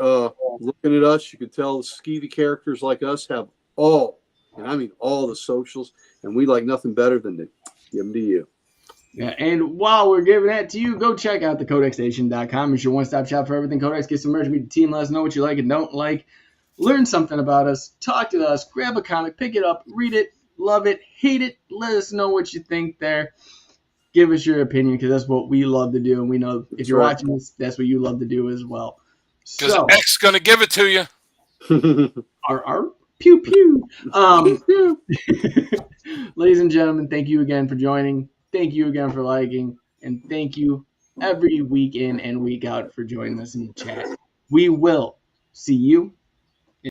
Speaker 2: looking at us, you can tell the skeevy characters like us have all the socials, and we like nothing better than to give them to you.
Speaker 1: Yeah, and while we're giving that to you, go check out the CodexStation.com. It's your one-stop shop for everything Codex. Get some merch, meet the team, let us know what you like and don't like. Learn something about us, talk to us, grab a comic, pick it up, read it, love it, hate it. Let us know what you think there. Give us your opinion, because that's what we love to do, and we know if you're watching this, that's what you love to do as well.
Speaker 3: Because X's going to give it to you.
Speaker 1: Are Pew pew. Ladies and gentlemen, thank you again for joining. Thank you again for liking, and thank you every week in and week out for joining us in the chat. We will see you